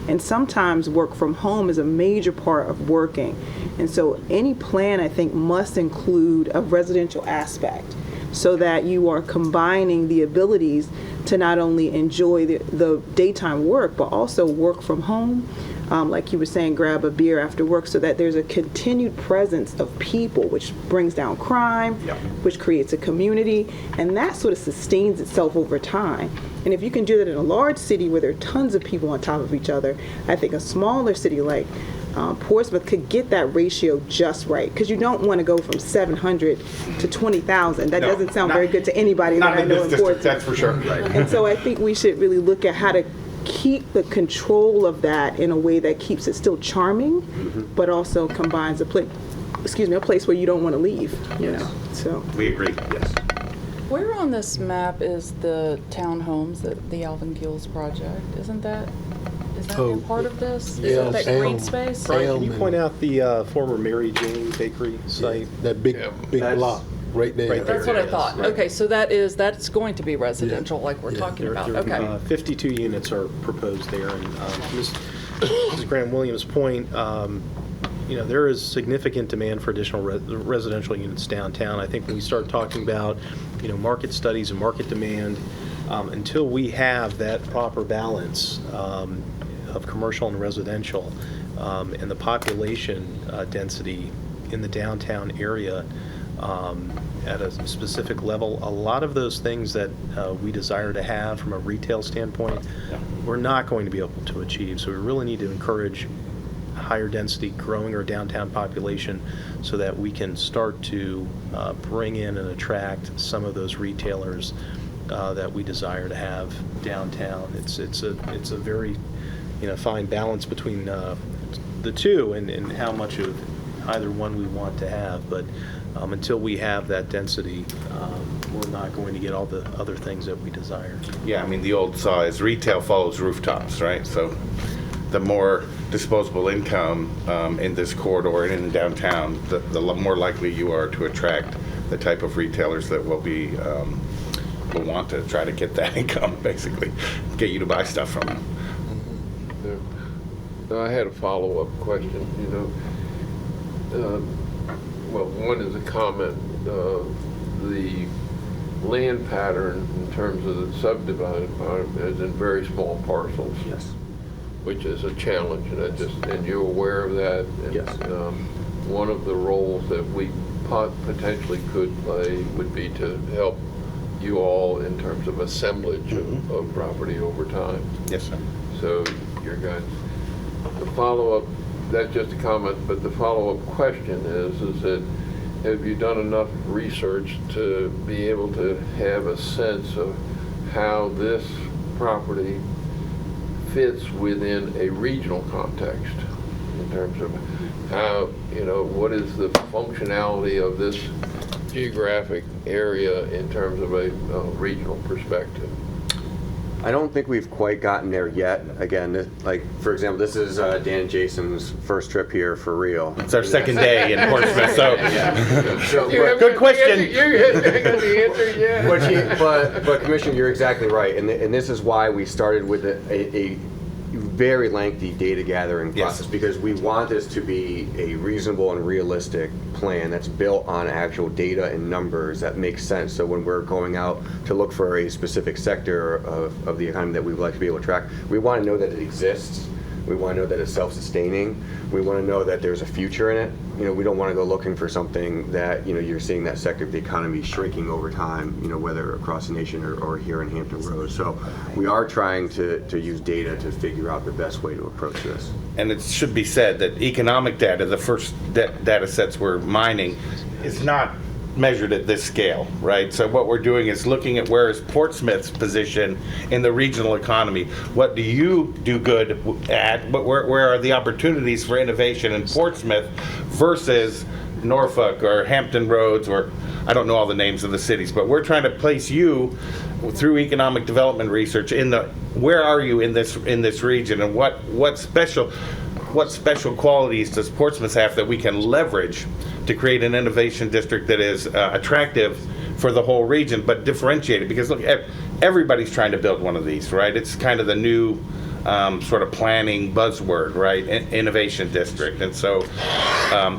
Speaker 2: And sometimes work from home is a major part of working. And so any plan, I think, must include a residential aspect. so that you are combining the abilities to not only enjoy the daytime work, but also work from home. Like you were saying, grab a beer after work, so that there's a continued presence of people, which brings down crime, which creates a community, and that sort of sustains itself over time. And if you can do that in a large city where there are tons of people on top of each other, I think a smaller city like Portsmouth could get that ratio just right, because you don't want to go from 700 to 20,000. That doesn't sound very good to anybody that I know in Portsmouth.
Speaker 17: That's for sure.
Speaker 2: And so I think we should really look at how to keep the control of that in a way that keeps it still charming, but also combines a place where you don't want to leave. You know, so
Speaker 17: We agree, yes.
Speaker 10: Where on this map is the townhomes, the Alvin Gills project? Is that part of this? Is that green space?
Speaker 3: Brian, can you point out the former Mary Jane Bakery site?
Speaker 1: That big block right there.
Speaker 3: Right there.
Speaker 10: That's what I thought. Okay, so that's going to be residential, like we're talking about. Okay.
Speaker 3: 52 units are proposed there, and Mrs. Graham-Williams' point, there is significant demand for additional residential units downtown. I think when we start talking about, market studies and market demand, until we have that proper balance of commercial and residential, and the population density in the downtown area at a specific level, a lot of those things that we desire to have from a retail standpoint, we're not going to be able to achieve. So we really need to encourage higher density, growing our downtown population, so that we can start to bring in and attract some of those retailers that we desire to have downtown. It's a very fine balance between the two, and how much of either one we want to have. But until we have that density, we're not going to get all the other things that we desire.
Speaker 17: Yeah, I mean, the old saw is retail follows rooftops, right? So the more disposable income in this corridor and in downtown, the more likely you are to attract the type of retailers that will want to try to get that income, basically, get you to buy stuff from them.
Speaker 4: I had a follow-up question. One is a comment. The land pattern in terms of the subdivided part is in very small parcels.
Speaker 15: Yes.
Speaker 4: Which is a challenge, and you're aware of that. And,
Speaker 15: yes.
Speaker 4: One of the roles that we potentially could play would be to help you all in terms of assemblage of property over time.
Speaker 17: Yes, sir.
Speaker 4: So your guys, the follow-up, that's just a comment, but the follow-up question is that have you done enough research to be able to have a sense of how this property fits within a regional context in terms of how, what is the functionality of this geographic area in terms of a regional perspective?
Speaker 15: I don't think we've quite gotten there yet. Again, for example, this is Dan and Jason's first trip here for real.
Speaker 17: It's our second day in Portsmouth, so.
Speaker 15: So
Speaker 17: good question.
Speaker 4: You haven't got the answer yet.
Speaker 15: But Commissioner, you're exactly right, and this is why we started with a very lengthy data gathering process, because we want this to be a reasonable and realistic plan that's built on actual data and numbers that make sense. So when we're going out to look for a specific sector of the economy that we would like to be able to track, we want to know that it exists. We want to know that it's self-sustaining. We want to know that there's a future in it. We don't want to go looking for something that, you're seeing that sector of the economy shrinking over time, whether across the nation or here in Hampton Roads. So we are trying to use data to figure out the best way to approach this.
Speaker 17: And it should be said that economic data, the first data sets we're mining, is not measured at this scale, right? So what we're doing is looking at where is Portsmouth's position in the regional economy. What do you do good at? Where are the opportunities for innovation in Portsmouth versus Norfolk or Hampton Roads, or I don't know all the names of the cities, but we're trying to place you through economic development research where are you in this region, and what special qualities does Portsmouth have that we can leverage to create an innovation district that is attractive for the whole region, but differentiated? Because look, everybody's trying to build one of these, right? It's kind of the new sort of planning buzzword, right? Innovation district. And so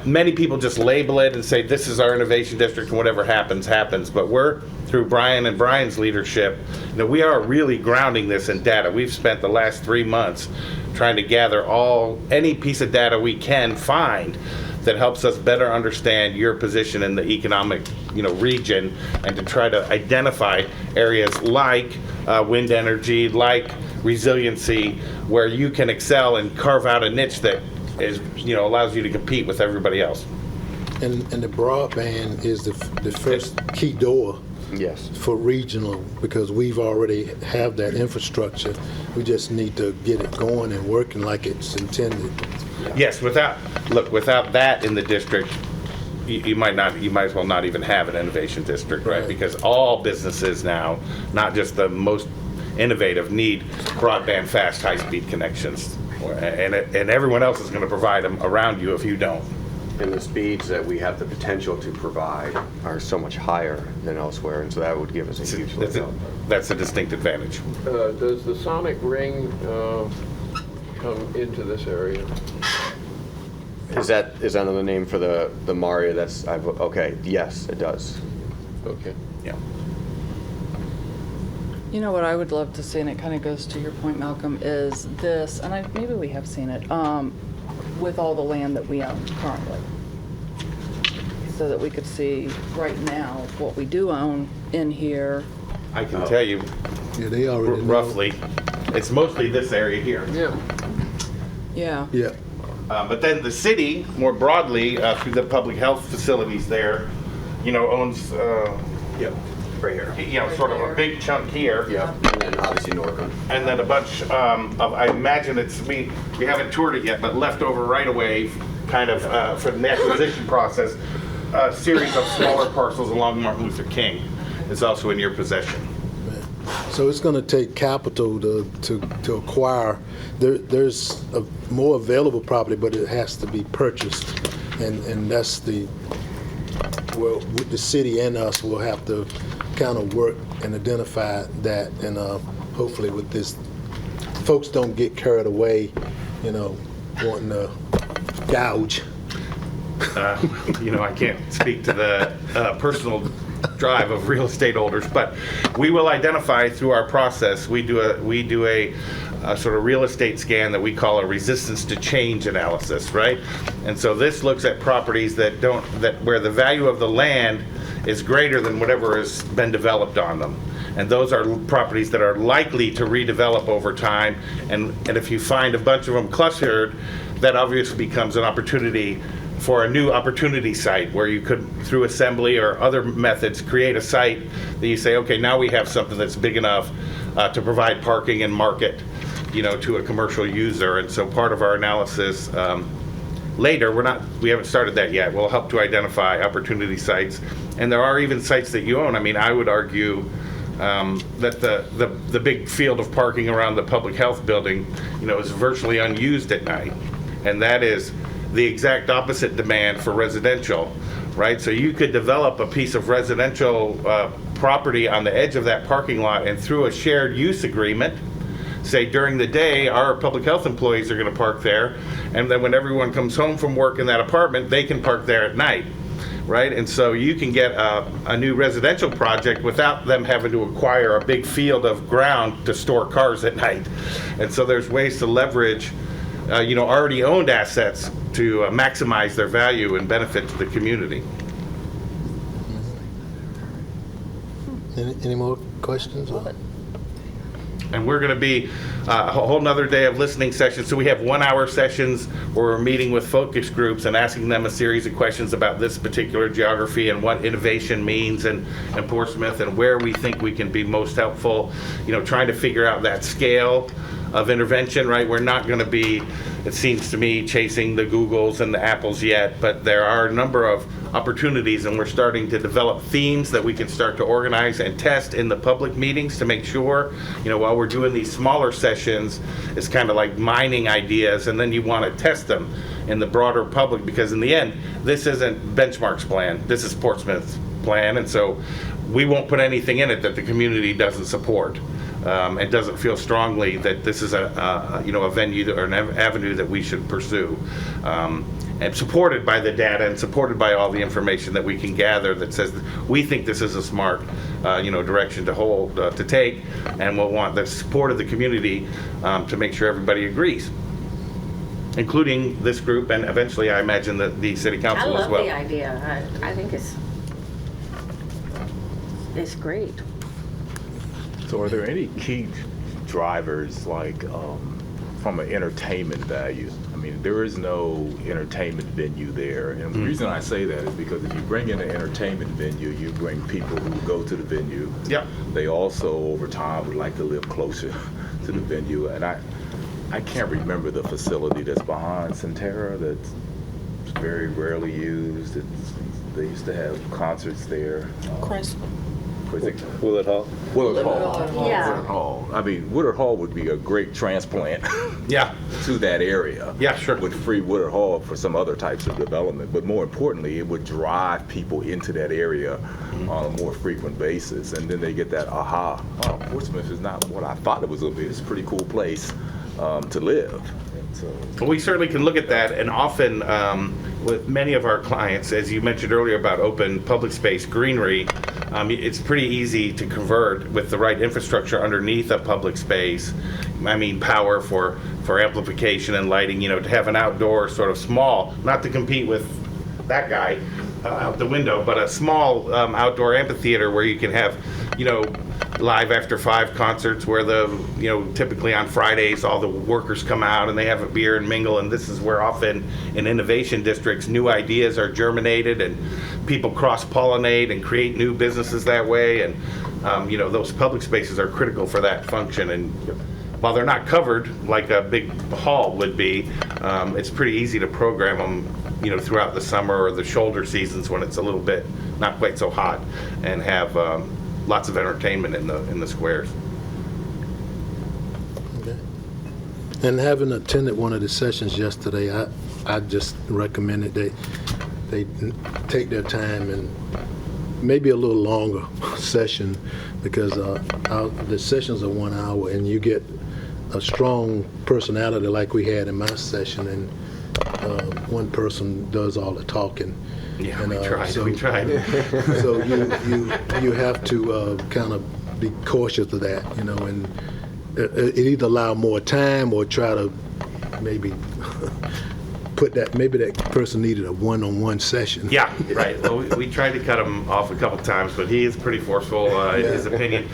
Speaker 17: many people just label it and say, this is our innovation district, and whatever happens, happens. But we're, through Brian and Brian's leadership, we are really grounding this in data. We've spent the last 3 months trying to gather any piece of data we can find that helps us better understand your position in the economic, region, and to try to identify areas like wind energy, like resiliency, where you can excel and carve out a niche that is, allows you to compete with everybody else.
Speaker 1: And the broadband is the first key door.
Speaker 15: Yes.
Speaker 1: For regional, because we've already have that infrastructure. We just need to get it going and working like it's intended.
Speaker 17: Yes, without that in the district, you might as well not even have an innovation district, right? Because all businesses now, not just the most innovative, need broadband, fast, high-speed connections, and everyone else is going to provide them around you if you don't.
Speaker 15: And the speeds that we have the potential to provide are so much higher than elsewhere, and so that would give us a huge leg up.
Speaker 17: That's a distinct advantage.
Speaker 4: Does the sonic ring come into this area?
Speaker 15: Is that another name for the Maria? Okay. Yes, it does.
Speaker 4: Okay.
Speaker 17: Yeah.
Speaker 10: You know what I would love to see, and it kind of goes to your point, Malcolm, is this, and maybe we have seen it, with all the land that we own currently, so that we could see right now what we do own in here.
Speaker 17: I can tell you,
Speaker 1: they already
Speaker 17: roughly, it's mostly this area here.
Speaker 10: Yeah.
Speaker 1: Yeah.
Speaker 17: But then the city, more broadly, through the public health facilities there, owns,
Speaker 15: right here.
Speaker 17: Sort of a big chunk here.
Speaker 15: Yeah, and then obviously Norcom.
Speaker 17: And then a bunch of, I imagine we haven't toured it yet, but leftover right away, kind of for the acquisition process, a series of smaller parcels along Martin Luther King is also in your possession.
Speaker 1: So it's going to take capital to acquire. There's more available property, but it has to be purchased, and that's with the city and us will have to kind of work and identify that, and hopefully with this, folks don't get carried away, wanting to gouge.
Speaker 17: I can't speak to the personal drive of real estate holders, but we will identify through our process. We do a sort of real estate scan that we call a resistance to change analysis, right? And so this looks at properties where the value of the land is greater than whatever has been developed on them. And those are properties that are likely to redevelop over time. And if you find a bunch of them clustered, that obviously becomes an opportunity for a new opportunity site where you could, through assembly or other methods, create a site that you say, okay, now we have something that's big enough to provide parking and market, to a commercial user. And so part of our analysis later, we haven't started that yet. We'll help to identify opportunity sites. And there are even sites that you own. I mean, I would argue that the big field of parking around the public health building, is virtually unused at night. And that is the exact opposite demand for residential, right? So you could develop a piece of residential property on the edge of that parking lot, and through a shared use agreement, say during the day, our public health employees are going to park there, and then when everyone comes home from work in that apartment, they can park there at night, right? And so you can get a new residential project without them having to acquire a big field of ground to store cars at night. And so there's ways to leverage already owned assets to maximize their value and benefit to the community.
Speaker 1: Any more questions?
Speaker 17: And we're going to be a whole nother day of listening sessions. So we have 1-hour sessions where we're meeting with focus groups and asking them a series of questions about this particular geography and what innovation means in Portsmouth and where we think we can be most helpful, trying to figure out that scale of intervention, right? We're not going to be, it seems to me, chasing the Googles and the Apples yet, but there are a number of opportunities, and we're starting to develop themes that we can start to organize and test in the public meetings to make sure, while we're doing these smaller sessions, it's kind of like mining ideas, and then you want to test them in the broader public, because in the end, this isn't Benchmark's plan, this is Portsmouth's plan, and so we won't put anything in it that the community doesn't support. and doesn't feel strongly that this is a venue or an avenue that we should pursue. And supported by the data and supported by all the information that we can gather that says we think this is a smart, direction to take, and we'll want the support of the community to make sure everybody agrees, including this group and eventually, I imagine, the city council as well.
Speaker 6: I love the idea. I think it's great.
Speaker 13: So are there any key drivers, like from an entertainment value? I mean, there is no entertainment venue there. And the reason I say that is because if you bring in an entertainment venue, you bring people who go to the venue.
Speaker 17: Yeah.
Speaker 13: They also, over time, would like to live closer to the venue. And I can't remember the facility that's behind Centera that's very rarely used. They used to have concerts there.
Speaker 16: Chris.
Speaker 8: Willard Hall?
Speaker 13: Willard Hall.
Speaker 6: Yeah.
Speaker 13: Willard Hall. I mean, Willard Hall would be a great transplant
Speaker 17: Yeah.
Speaker 13: to that area.
Speaker 17: Yeah, sure.
Speaker 13: Would free Willard Hall for some other types of development. But more importantly, it would drive people into that area on a more frequent basis. And then they get that aha, oh, Portsmouth is not what I thought it was going to be. It's a pretty cool place to live. So.
Speaker 17: Well, we certainly can look at that, and often with many of our clients, as you mentioned earlier about open public space greenery, it's pretty easy to convert with the right infrastructure underneath a public space. I mean, power for amplification and lighting, to have an outdoor sort of small, not to compete with that guy out the window, but a small outdoor amphitheater where you can have, live after 5 concerts where typically on Fridays all the workers come out and they have a beer and mingle, and this is where often in innovation districts new ideas are germinated and people cross-pollinate and create new businesses that way, and those public spaces are critical for that function. And while they're not covered like a big hall would be, it's pretty easy to program them throughout the summer or the shoulder seasons when it's a little bit not quite so hot, and have lots of entertainment in the squares.
Speaker 1: Okay. And having attended one of the sessions yesterday, I just recommended they take their time and maybe a little longer session, because the sessions are 1 hour and you get a strong personality like we had in my session, and one person does all the talking.
Speaker 17: Yeah,
Speaker 1: and,
Speaker 17: we tried.
Speaker 1: So you have to kind of be cautious of that, and it either allow more time or try to maybe put that, maybe that person needed a one-on-one session.
Speaker 17: Yeah, right. Well, we tried to cut him off a couple times, but he is pretty forceful in his opinion.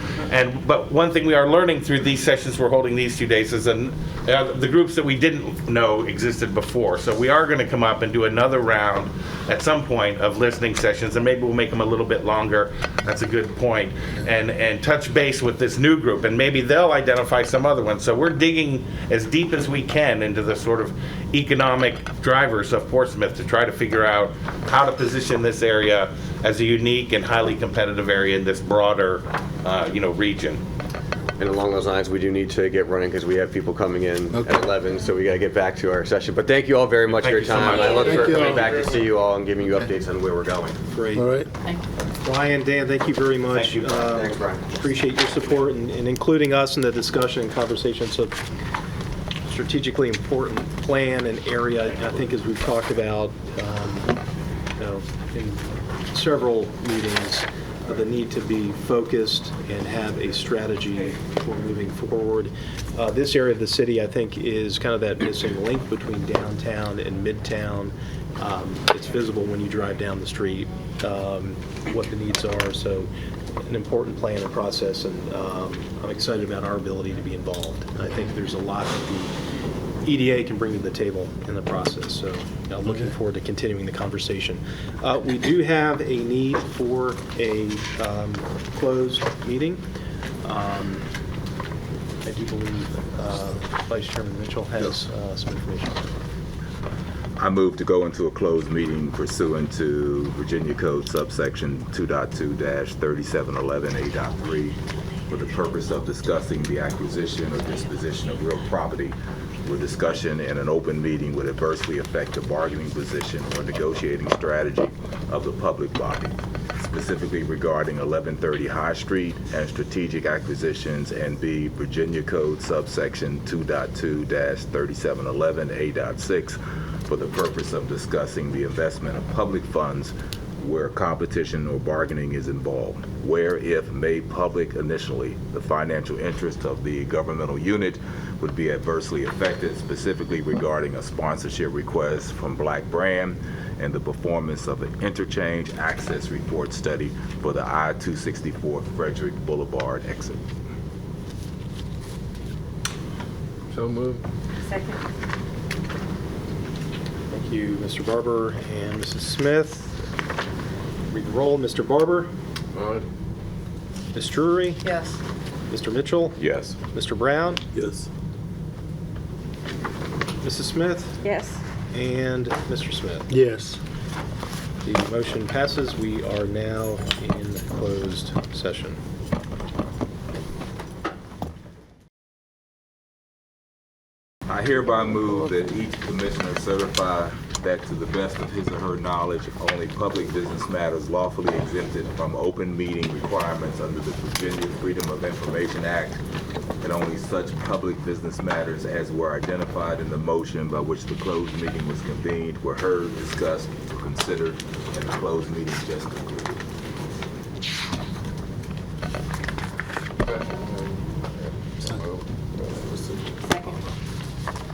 Speaker 17: But one thing we are learning through these sessions we're holding these 2 days is the groups that we didn't know existed before. So we are going to come up and do another round at some point of listening sessions, and maybe we'll make them a little bit longer. That's a good point. And touch base with this new group, and maybe they'll identify some other ones. So we're digging as deep as we can into the sort of economic drivers of Portsmouth to try to figure out how to position this area as a unique and highly competitive area in this broader, region.
Speaker 15: And along those lines, we do need to get running because we have people coming in at 11, so we got to get back to our session. But thank you all very much for your time. I look forward to coming back to see you all and giving you updates on where we're going.
Speaker 3: Great.
Speaker 1: All right.
Speaker 3: Brian, Dan, thank you very much.
Speaker 15: Thank you. Thanks, Brian.
Speaker 3: Appreciate your support and including us in the discussion and conversation. So strategically important plan and area, I think, as we've talked about in several meetings, the need to be focused and have a strategy for moving forward. This area of the city, I think, is kind of that missing link between downtown and midtown. It's visible when you drive down the street what the needs are. So an important plan and process, and I'm excited about our ability to be involved. I think there's a lot that the EDA can bring to the table in the process. So looking forward to continuing the conversation. We do have a need for a closed meeting. I do believe Vice Chairman Mitchell has some information.
Speaker 13: I move to go into a closed meeting pursuant to Virginia Code subsection 2.2-3711A.3 for the purpose of discussing the acquisition or disposition of real property where discussion in an open meeting would adversely affect the bargaining position or negotiating strategy of the public body, specifically regarding 1130 High Street and strategic acquisitions, and B, Virginia Code subsection 2.2-3711 A.6 for the purpose of discussing the investment of public funds where competition or bargaining is involved, where, if made public initially, the financial interest of the governmental unit would be adversely affected, specifically regarding a sponsorship request from Black Brand and the performance of an interchange access report study for the I-264 Frederick Boulevard exit.
Speaker 4: So moved.
Speaker 6: Second.
Speaker 3: Thank you, Mr. Barber and Mrs. Smith. Read the roll. Mr. Barber?
Speaker 4: Aye.
Speaker 3: Ms. Drury?
Speaker 10: Yes.
Speaker 3: Mr. Mitchell?
Speaker 13: Yes.
Speaker 3: Mr. Brown?
Speaker 7: Yes.
Speaker 3: Mrs. Smith?
Speaker 6: Yes.
Speaker 3: And Mr. Smith.
Speaker 1: Yes.
Speaker 3: The motion passes. We are now in closed session.
Speaker 13: I hereby move that each commissioner certify that to the best of his or her knowledge, only public business matters lawfully exempted from open meeting requirements under the Virginia Freedom of Information Act, and only such public business matters as were identified in the motion by which the closed meeting was convened were heard, discussed, or considered, and the closed meeting just concluded.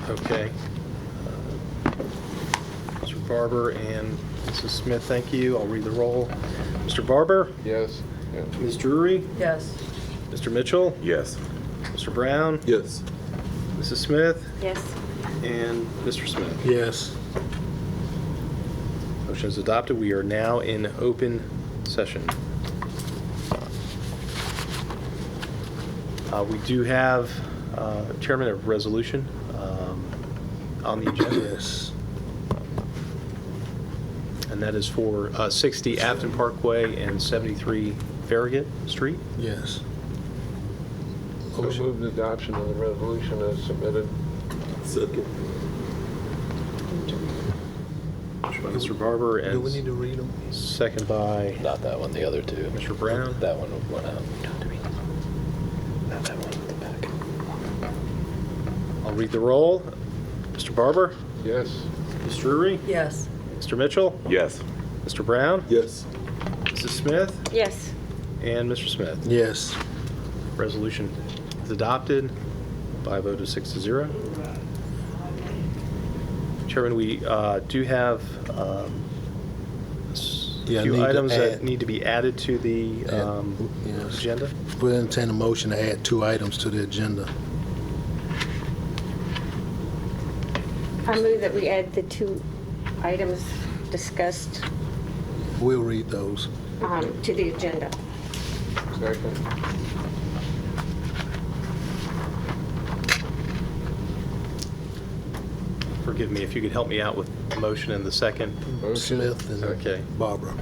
Speaker 3: Okay. Mr. Barber and Mrs. Smith, thank you. I'll read the roll. Mr. Barber?
Speaker 4: Yes.
Speaker 3: Ms. Drury?
Speaker 10: Yes.
Speaker 3: Mr. Mitchell?
Speaker 13: Yes.
Speaker 3: Mr. Brown?
Speaker 7: Yes.
Speaker 3: Mrs. Smith?
Speaker 6: Yes.
Speaker 3: And Mr. Smith.
Speaker 1: Yes.
Speaker 3: Motion is adopted. We are now in open session. We do have, Chairman, a resolution on the agenda.
Speaker 1: Yes.
Speaker 3: And that is for 60 Afton Parkway and 73 Farragut Street.
Speaker 1: Yes.
Speaker 4: So moved adoption of the resolution as submitted.
Speaker 7: Second.
Speaker 3: Mr. Barber
Speaker 1: Do we
Speaker 3: and
Speaker 1: need to read them?
Speaker 3: second by
Speaker 8: Not that one, the other two.
Speaker 3: Mr. Brown.
Speaker 8: That one went out. Not that one at the back.
Speaker 3: I'll read the roll. Mr. Barber?
Speaker 4: Yes.
Speaker 3: Ms. Drury?
Speaker 10: Yes.
Speaker 3: Mr. Mitchell?
Speaker 13: Yes.
Speaker 3: Mr. Brown?
Speaker 7: Yes.
Speaker 3: Mrs. Smith?
Speaker 6: Yes.
Speaker 3: And Mr. Smith.
Speaker 1: Yes.
Speaker 3: Resolution is adopted by a vote of 6-0. Chairman, we do have a
Speaker 1: Yeah,
Speaker 3: few
Speaker 1: need to
Speaker 3: items that
Speaker 1: add-
Speaker 3: need to be added to the
Speaker 1: Yes.
Speaker 3: agenda.
Speaker 1: We entertain a motion to add 2 items to the agenda.
Speaker 6: I move that we add the 2 items discussed
Speaker 1: We'll read those.
Speaker 6: to the agenda.
Speaker 4: Second.
Speaker 3: Forgive me if you could help me out with the motion and the second.
Speaker 1: Smith and
Speaker 3: Okay.
Speaker 1: Barbara.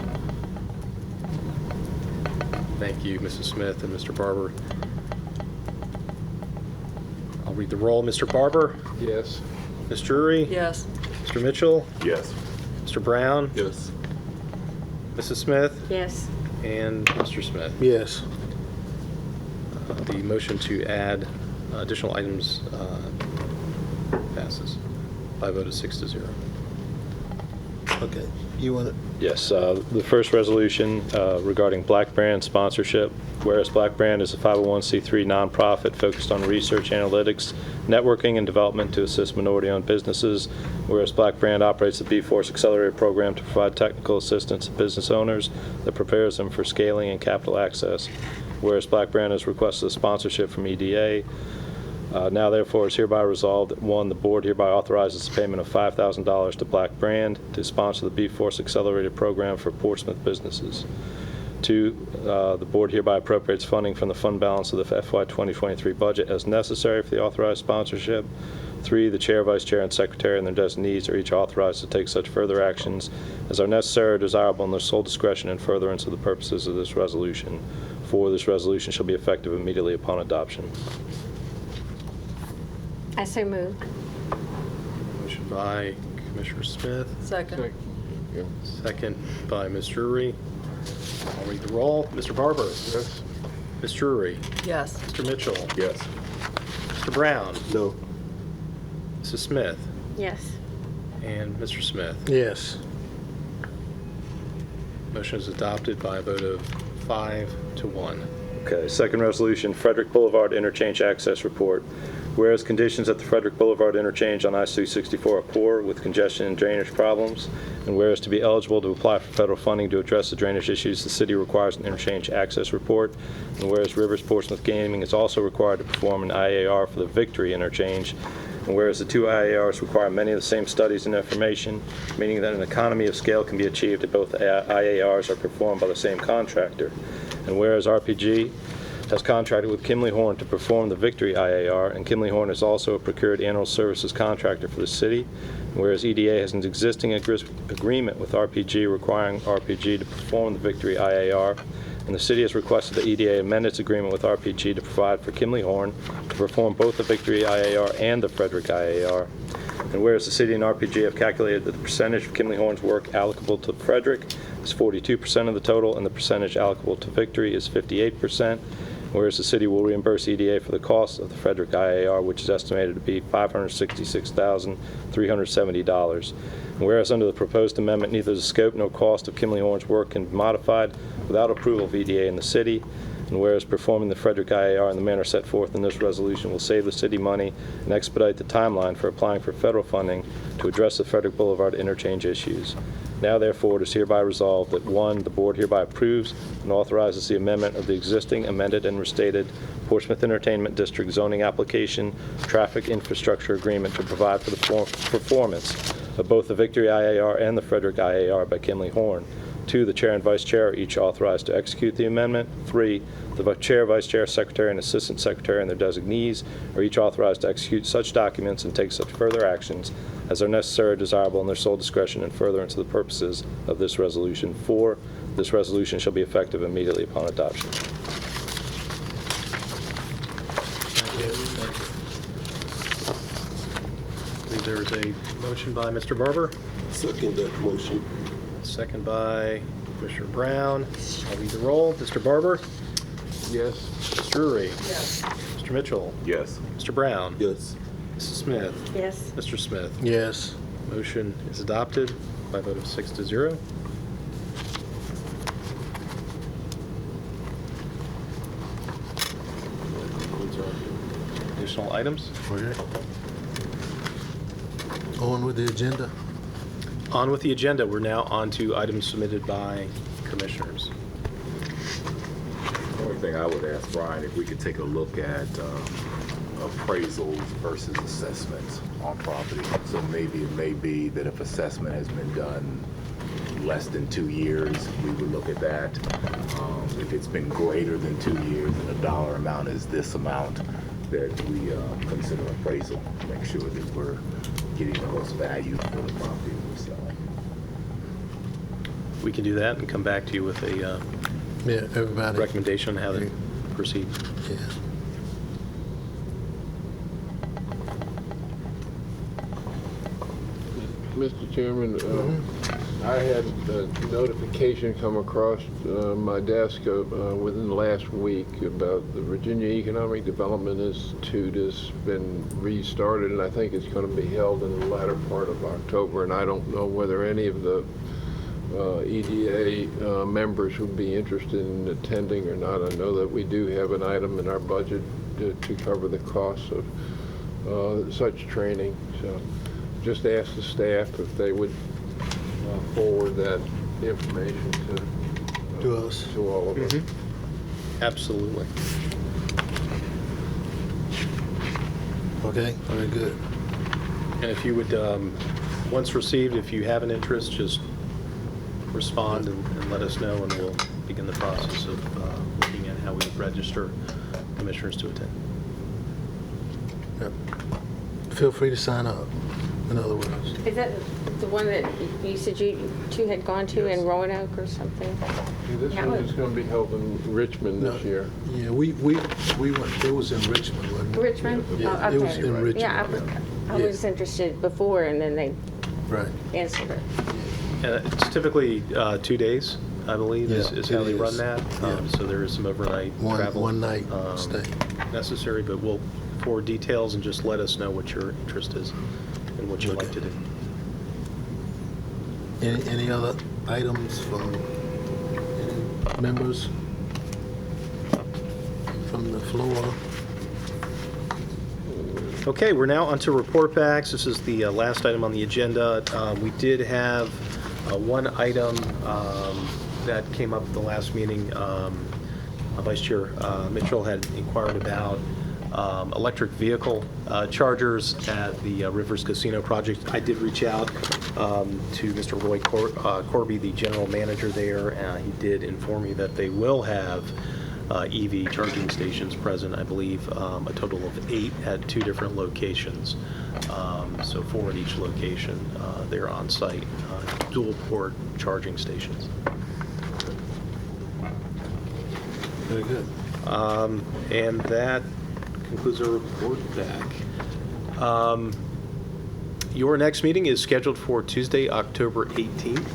Speaker 3: Thank you, Mrs. Smith and Mr. Barber. I'll read the roll. Mr. Barber?
Speaker 4: Yes.
Speaker 3: Ms. Drury?
Speaker 10: Yes.
Speaker 3: Mr. Mitchell?
Speaker 13: Yes.
Speaker 3: Mr. Brown?
Speaker 7: Yes.
Speaker 3: Mrs. Smith?
Speaker 6: Yes.
Speaker 3: And Mr. Smith.
Speaker 1: Yes.
Speaker 3: The motion to add additional items passes by a vote of 6-0.
Speaker 1: Okay. You want to?
Speaker 8: Yes, the first resolution regarding Black Brand sponsorship. Whereas Black Brand is a 501c3 nonprofit focused on research, analytics, networking, and development to assist minority-owned businesses. Whereas Black Brand operates the B-Force Accelerator Program to provide technical assistance to business owners that prepares them for scaling and capital access. Whereas Black Brand has requested a sponsorship from EDA. Now therefore is hereby resolved that 1, the board hereby authorizes the payment of $5,000 to Black Brand to sponsor the B-Force Accelerator Program for Portsmouth businesses. 2, the board hereby appropriates funding from the fund balance of the FY 2023 budget as necessary for the authorized sponsorship. 3, the chair, vice chair, and secretary and their designees are each authorized to take such further actions as are necessary or desirable in their sole discretion in furtherance of the purposes of this resolution. 4, this resolution shall be effective immediately upon adoption.
Speaker 6: I so moved.
Speaker 3: Motion by Commissioner Smith,
Speaker 10: Second.
Speaker 3: second by Ms. Drury. I'll read the roll. Mr. Barber?
Speaker 4: Yes.
Speaker 3: Ms. Drury?
Speaker 10: Yes.
Speaker 3: Mr. Mitchell?
Speaker 13: Yes.
Speaker 3: Mr. Brown?
Speaker 7: No.
Speaker 3: Mrs. Smith?
Speaker 6: Yes.
Speaker 3: And Mr. Smith.
Speaker 1: Yes.
Speaker 3: Motion is adopted by a vote of 5 to 1.
Speaker 8: Okay, second resolution, Frederick Boulevard Interchange Access Report. Whereas conditions at the Frederick Boulevard Interchange on I-264 are poor with congestion and drainage problems, and whereas to be eligible to apply for federal funding to address the drainage issues, the city requires an interchange access report, and whereas Rivers Portsmouth Gaming is also required to perform an IAR for the Victory Interchange, and whereas the two IARs require many of the same studies and information, meaning that an economy of scale can be achieved if both IARs are performed by the same contractor, and whereas RPG has contracted with Kimley Horn to perform the Victory IAR, and Kimley Horn is also a procured annual services contractor for the city, whereas EDA has an existing agreement with RPG requiring RPG to perform the Victory IAR, and the city has requested that EDA amend its agreement with RPG to provide for Kimley Horn to perform both the Victory IAR and the Frederick IAR. And whereas the city and RPG have calculated that the percentage of Kimley Horn's work allocable to Frederick is 42% of the total, and the percentage allocable to Victory is 58%, whereas the city will reimburse EDA for the cost of the Frederick IAR, which is estimated to be $566,370. And whereas under the proposed amendment, neither the scope nor cost of Kimley Horn's work can be modified without approval of EDA in the city, and whereas performing the Frederick IAR in the manner set forth in this resolution will save the city money and expedite the timeline for applying for federal funding to address the Frederick Boulevard interchange issues. Now, therefore, it is hereby resolved that 1, the board hereby approves and authorizes the amendment of the existing amended and restated Portsmouth Entertainment District zoning application traffic infrastructure agreement to provide for the performance of both the Victory IAR and the Frederick IAR by Kimley Horn. 2, the chair and vice chair are each authorized to execute the amendment. 3, the chair, vice chair, secretary, and assistant secretary and their designees are each authorized to execute such documents and take such further actions as are necessary or desirable in their sole discretion and furtherance of the purposes of this resolution. 4, this resolution shall be effective immediately upon adoption.
Speaker 3: I believe there is a motion by Mr. Barber,
Speaker 7: Second that motion.
Speaker 3: second by Commissioner Brown. I'll read the roll. Mr. Barber?
Speaker 4: Yes.
Speaker 3: Ms. Drury? Yes. Mr. Mitchell?
Speaker 13: Yes.
Speaker 3: Mr. Brown?
Speaker 7: Yes.
Speaker 3: Mrs. Smith?
Speaker 6: Yes.
Speaker 3: Mr. Smith?
Speaker 1: Yes.
Speaker 3: Motion is adopted by a vote of 6 to 0. Additional items?
Speaker 1: Okay. On with the agenda.
Speaker 3: On with the agenda. We're now on to items submitted by commissioners.
Speaker 13: The only thing I would ask Brian, if we could take a look at appraisals versus assessments on property. So maybe it may be that if assessment has been done less than 2 years, we would look at that. If it's been greater than 2 years and the dollar amount is this amount, that we consider appraisal, make sure that we're getting the most value for the property we're selling.
Speaker 3: We can do that and come back to you with a
Speaker 1: Yeah, everybody.
Speaker 3: recommendation on how to proceed.
Speaker 1: Yeah.
Speaker 4: Mr. Chairman, I had a notification come across my desk within the last week about the Virginia Economic Development Institute has been restarted, and I think it's going to be held in the latter part of October, and I don't know whether any of the EDA members would be interested in attending or not. I know that we do have an item in our budget to cover the costs of such training, so just ask the staff if they would forward that information
Speaker 1: To us.
Speaker 4: to all of us.
Speaker 3: Absolutely.
Speaker 1: Okay, very good.
Speaker 3: And if you would, once received, if you have an interest, just respond and let us know, and we'll begin the process of looking at how we register commissioners to attend.
Speaker 1: Yep. Feel free to sign up. in other words.
Speaker 6: Is that the one that you said you two had gone to in Roanoke or something?
Speaker 4: This
Speaker 6: How
Speaker 4: one
Speaker 6: it-
Speaker 4: is going to be held in Richmond this year.
Speaker 1: Yeah, we went, it was in Richmond, wasn't it?
Speaker 6: Richmond?
Speaker 1: Yeah,
Speaker 6: Oh,
Speaker 1: it was
Speaker 6: okay.
Speaker 1: in Richmond.
Speaker 6: Yeah, I was interested before, and then they
Speaker 1: Right.
Speaker 6: answered it.
Speaker 3: It's typically 2 days, I believe, is
Speaker 1: Yeah,
Speaker 3: how
Speaker 1: it
Speaker 3: they run
Speaker 1: is.
Speaker 3: that.
Speaker 1: Yeah.
Speaker 3: So there is some overnight travel.
Speaker 1: One night stay.
Speaker 3: Necessary, but we'll, for details, and just let us know what your interest is and what you'd like to do.
Speaker 1: Any other items from any members from the floor?
Speaker 3: Okay, we're now onto report backs. This is the last item on the agenda. We did have one item that came up at the last meeting. Vice Chair Mitchell had inquired about electric vehicle chargers at the Rivers Casino project. I did reach out to Mr. Roy Corby, the general manager there. He did inform me that they will have EV charging stations present, I believe, a total of 8 at 2 different locations. So 4 at each location. They're on site, dual port charging stations.
Speaker 1: Very good.
Speaker 3: And that concludes our report back. Your next meeting is scheduled for Tuesday, October 18th.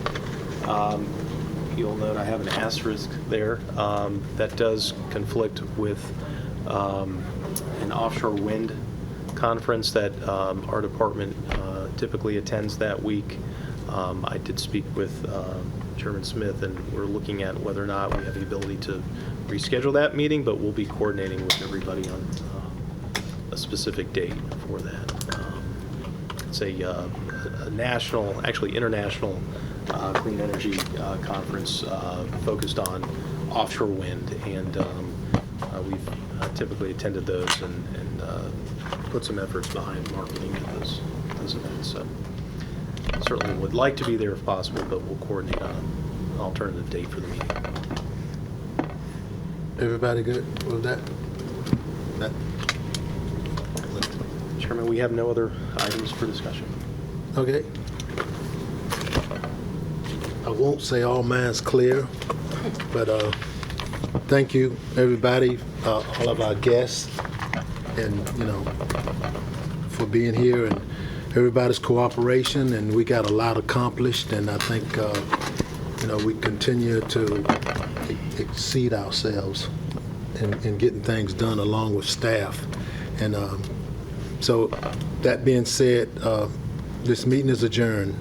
Speaker 3: You'll note I have an asterisk there. That does conflict with an offshore wind conference that our department typically attends that week. I did speak with Chairman Smith, and we're looking at whether or not we have the ability to reschedule that meeting, but we'll be coordinating with everybody on a specific date for that. It's a national, actually international clean energy conference focused on offshore wind, and we've typically attended those and put some efforts behind marketing at those events. So certainly would like to be there if possible, but we'll coordinate on an alternative date for the meeting.
Speaker 1: Everybody good with that?
Speaker 3: Chairman, we have no other items for discussion.
Speaker 1: Okay. I won't say all minds clear, but thank you, everybody, all of our guests, and, for being here and everybody's cooperation, and we got a lot accomplished, and I think, we continue to exceed ourselves in getting things done along with staff. And so that being said, this meeting is adjourned.